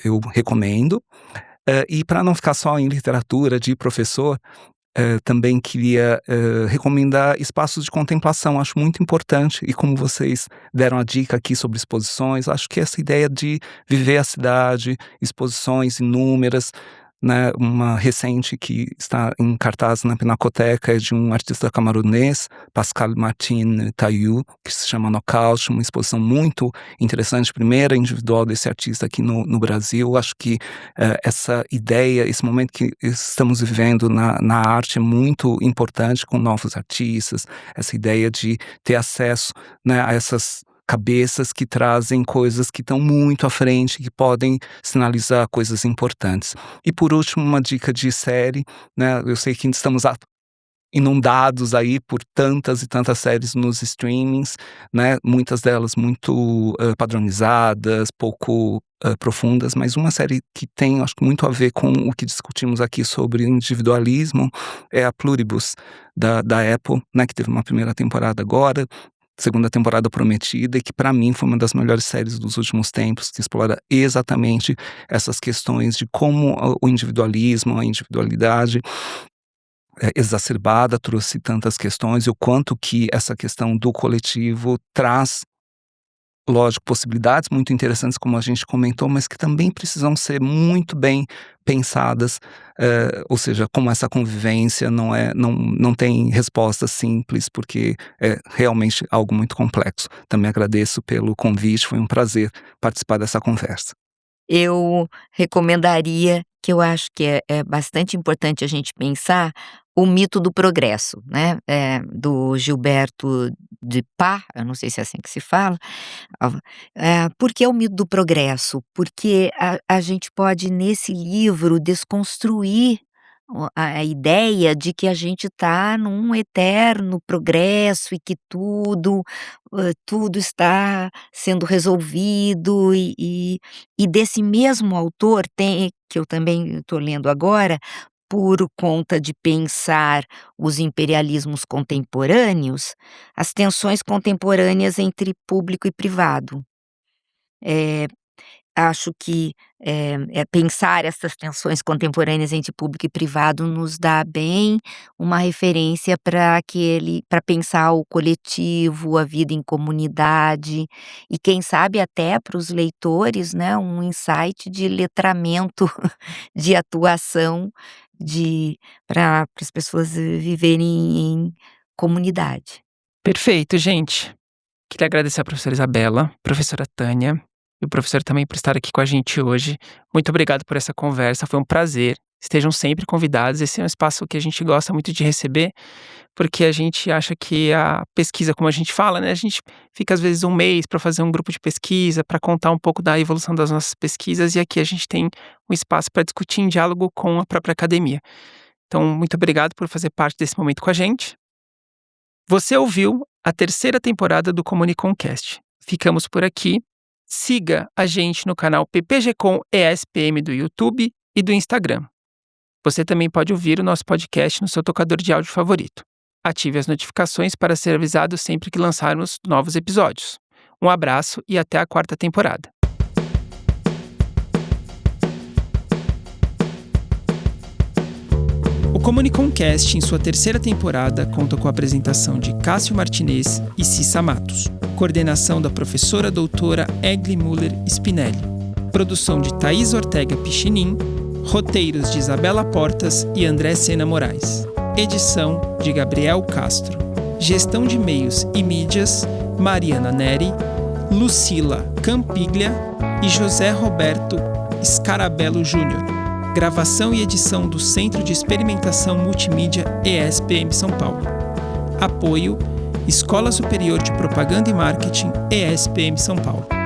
eu recomendo. E para não ficar só em literatura de professor, também queria recomendar espaços de contemplação. Acho muito importante, e como vocês deram a dica aqui sobre exposições, acho que essa ideia de viver a cidade, exposições inúmeras, né, uma recente que está em cartaz na Pinacoteca é de um artista camerunês, Pascal Martin Taillou, que se chama Nocaute, uma exposição muito interessante, primeira individual desse artista aqui no Brasil. Acho que essa ideia, esse momento que estamos vivendo na arte é muito importante, com novos artistas, essa ideia de ter acesso, né, a essas cabeças que trazem coisas que estão muito à frente, que podem sinalizar coisas importantes. E por último, uma dica de série, né? Eu sei que estamos inundados aí por tantas e tantas séries nos streamings, né? Muitas delas muito padronizadas, pouco profundas, mas uma série que tem, acho que, muito a ver com o que discutimos aqui sobre individualismo é a Pluribus, da Apple, né? Que teve uma primeira temporada agora, segunda temporada prometida, e que para mim foi uma das melhores séries dos últimos tempos, que explora exatamente essas questões de como o individualismo, a individualidade exacerbada trouxe tantas questões, e o quanto que essa questão do coletivo traz, lógico, possibilidades muito interessantes, como a gente comentou, mas que também precisam ser muito bem pensadas, ou seja, como essa convivência não tem resposta simples, porque é realmente algo muito complexo. Também agradeço pelo convite, foi um prazer participar dessa conversa.
Eu recomendaria, que eu acho que é bastante importante a gente pensar, o mito do progresso, né, do Gilberto de Pá, eu não sei se é assim que se fala. Por que o mito do progresso? Porque a gente pode, nesse livro, desconstruir a ideia de que a gente está num eterno progresso e que tudo está sendo resolvido, e desse mesmo autor tem, que eu também estou lendo agora, por conta de pensar os imperialismos contemporâneos, as tensões contemporâneas entre público e privado. Eh, Acho que, pensar essas tensões contemporâneas entre público e privado nos dá bem uma referência para pensar o coletivo, a vida em comunidade, e quem sabe até para os leitores, né, um insight de letramento, de atuação, para as pessoas viverem em comunidade.
Perfeito, gente. Queria agradecer à professora Isabela, professora Tânia e o professor também por estar aqui com a gente hoje. Muito obrigado por essa conversa, foi um prazer. Estejam sempre convidados. Esse é um espaço que a gente gosta muito de receber, porque a gente acha que a pesquisa, como a gente fala, né, a gente fica às vezes um mês para fazer um grupo de pesquisa, para contar um pouco da evolução das nossas pesquisas, e aqui a gente tem um espaço para discutir em diálogo com a própria academia. Então, muito obrigado por fazer parte desse momento com a gente. Você ouviu a terceira temporada do Comuniconcast. Ficamos por aqui siga a gente no canal PPG-Com ESPM do YouTube e do Instagram. Você também pode ouvir o nosso podcast no seu tocador de áudio favorito. Ative as notificações para ser avisado sempre que lançarmos novos episódios. Um abraço e até a 4ª temporada. O Comunicomcast, em sua 3ª temporada, conta com a apresentação de Cássio Martinez e Cissa Matos. Coordenação da professora doutora Egli Müller Spinelli. Produção de Thaís Ortega Pichinin. Roteiros de Isabela Portas e André Sena Moraes. Edição de Gabriel Castro. Gestão de e-mails e mídias, Mariana Neri, Lucila Campiglia e José Roberto Scarabello Júnior. Gravação e edição do Centro de Experimentação Multimídia ESPM São Paulo. Apoio: Escola Superior de Propaganda e Marketing ESPM São Paulo.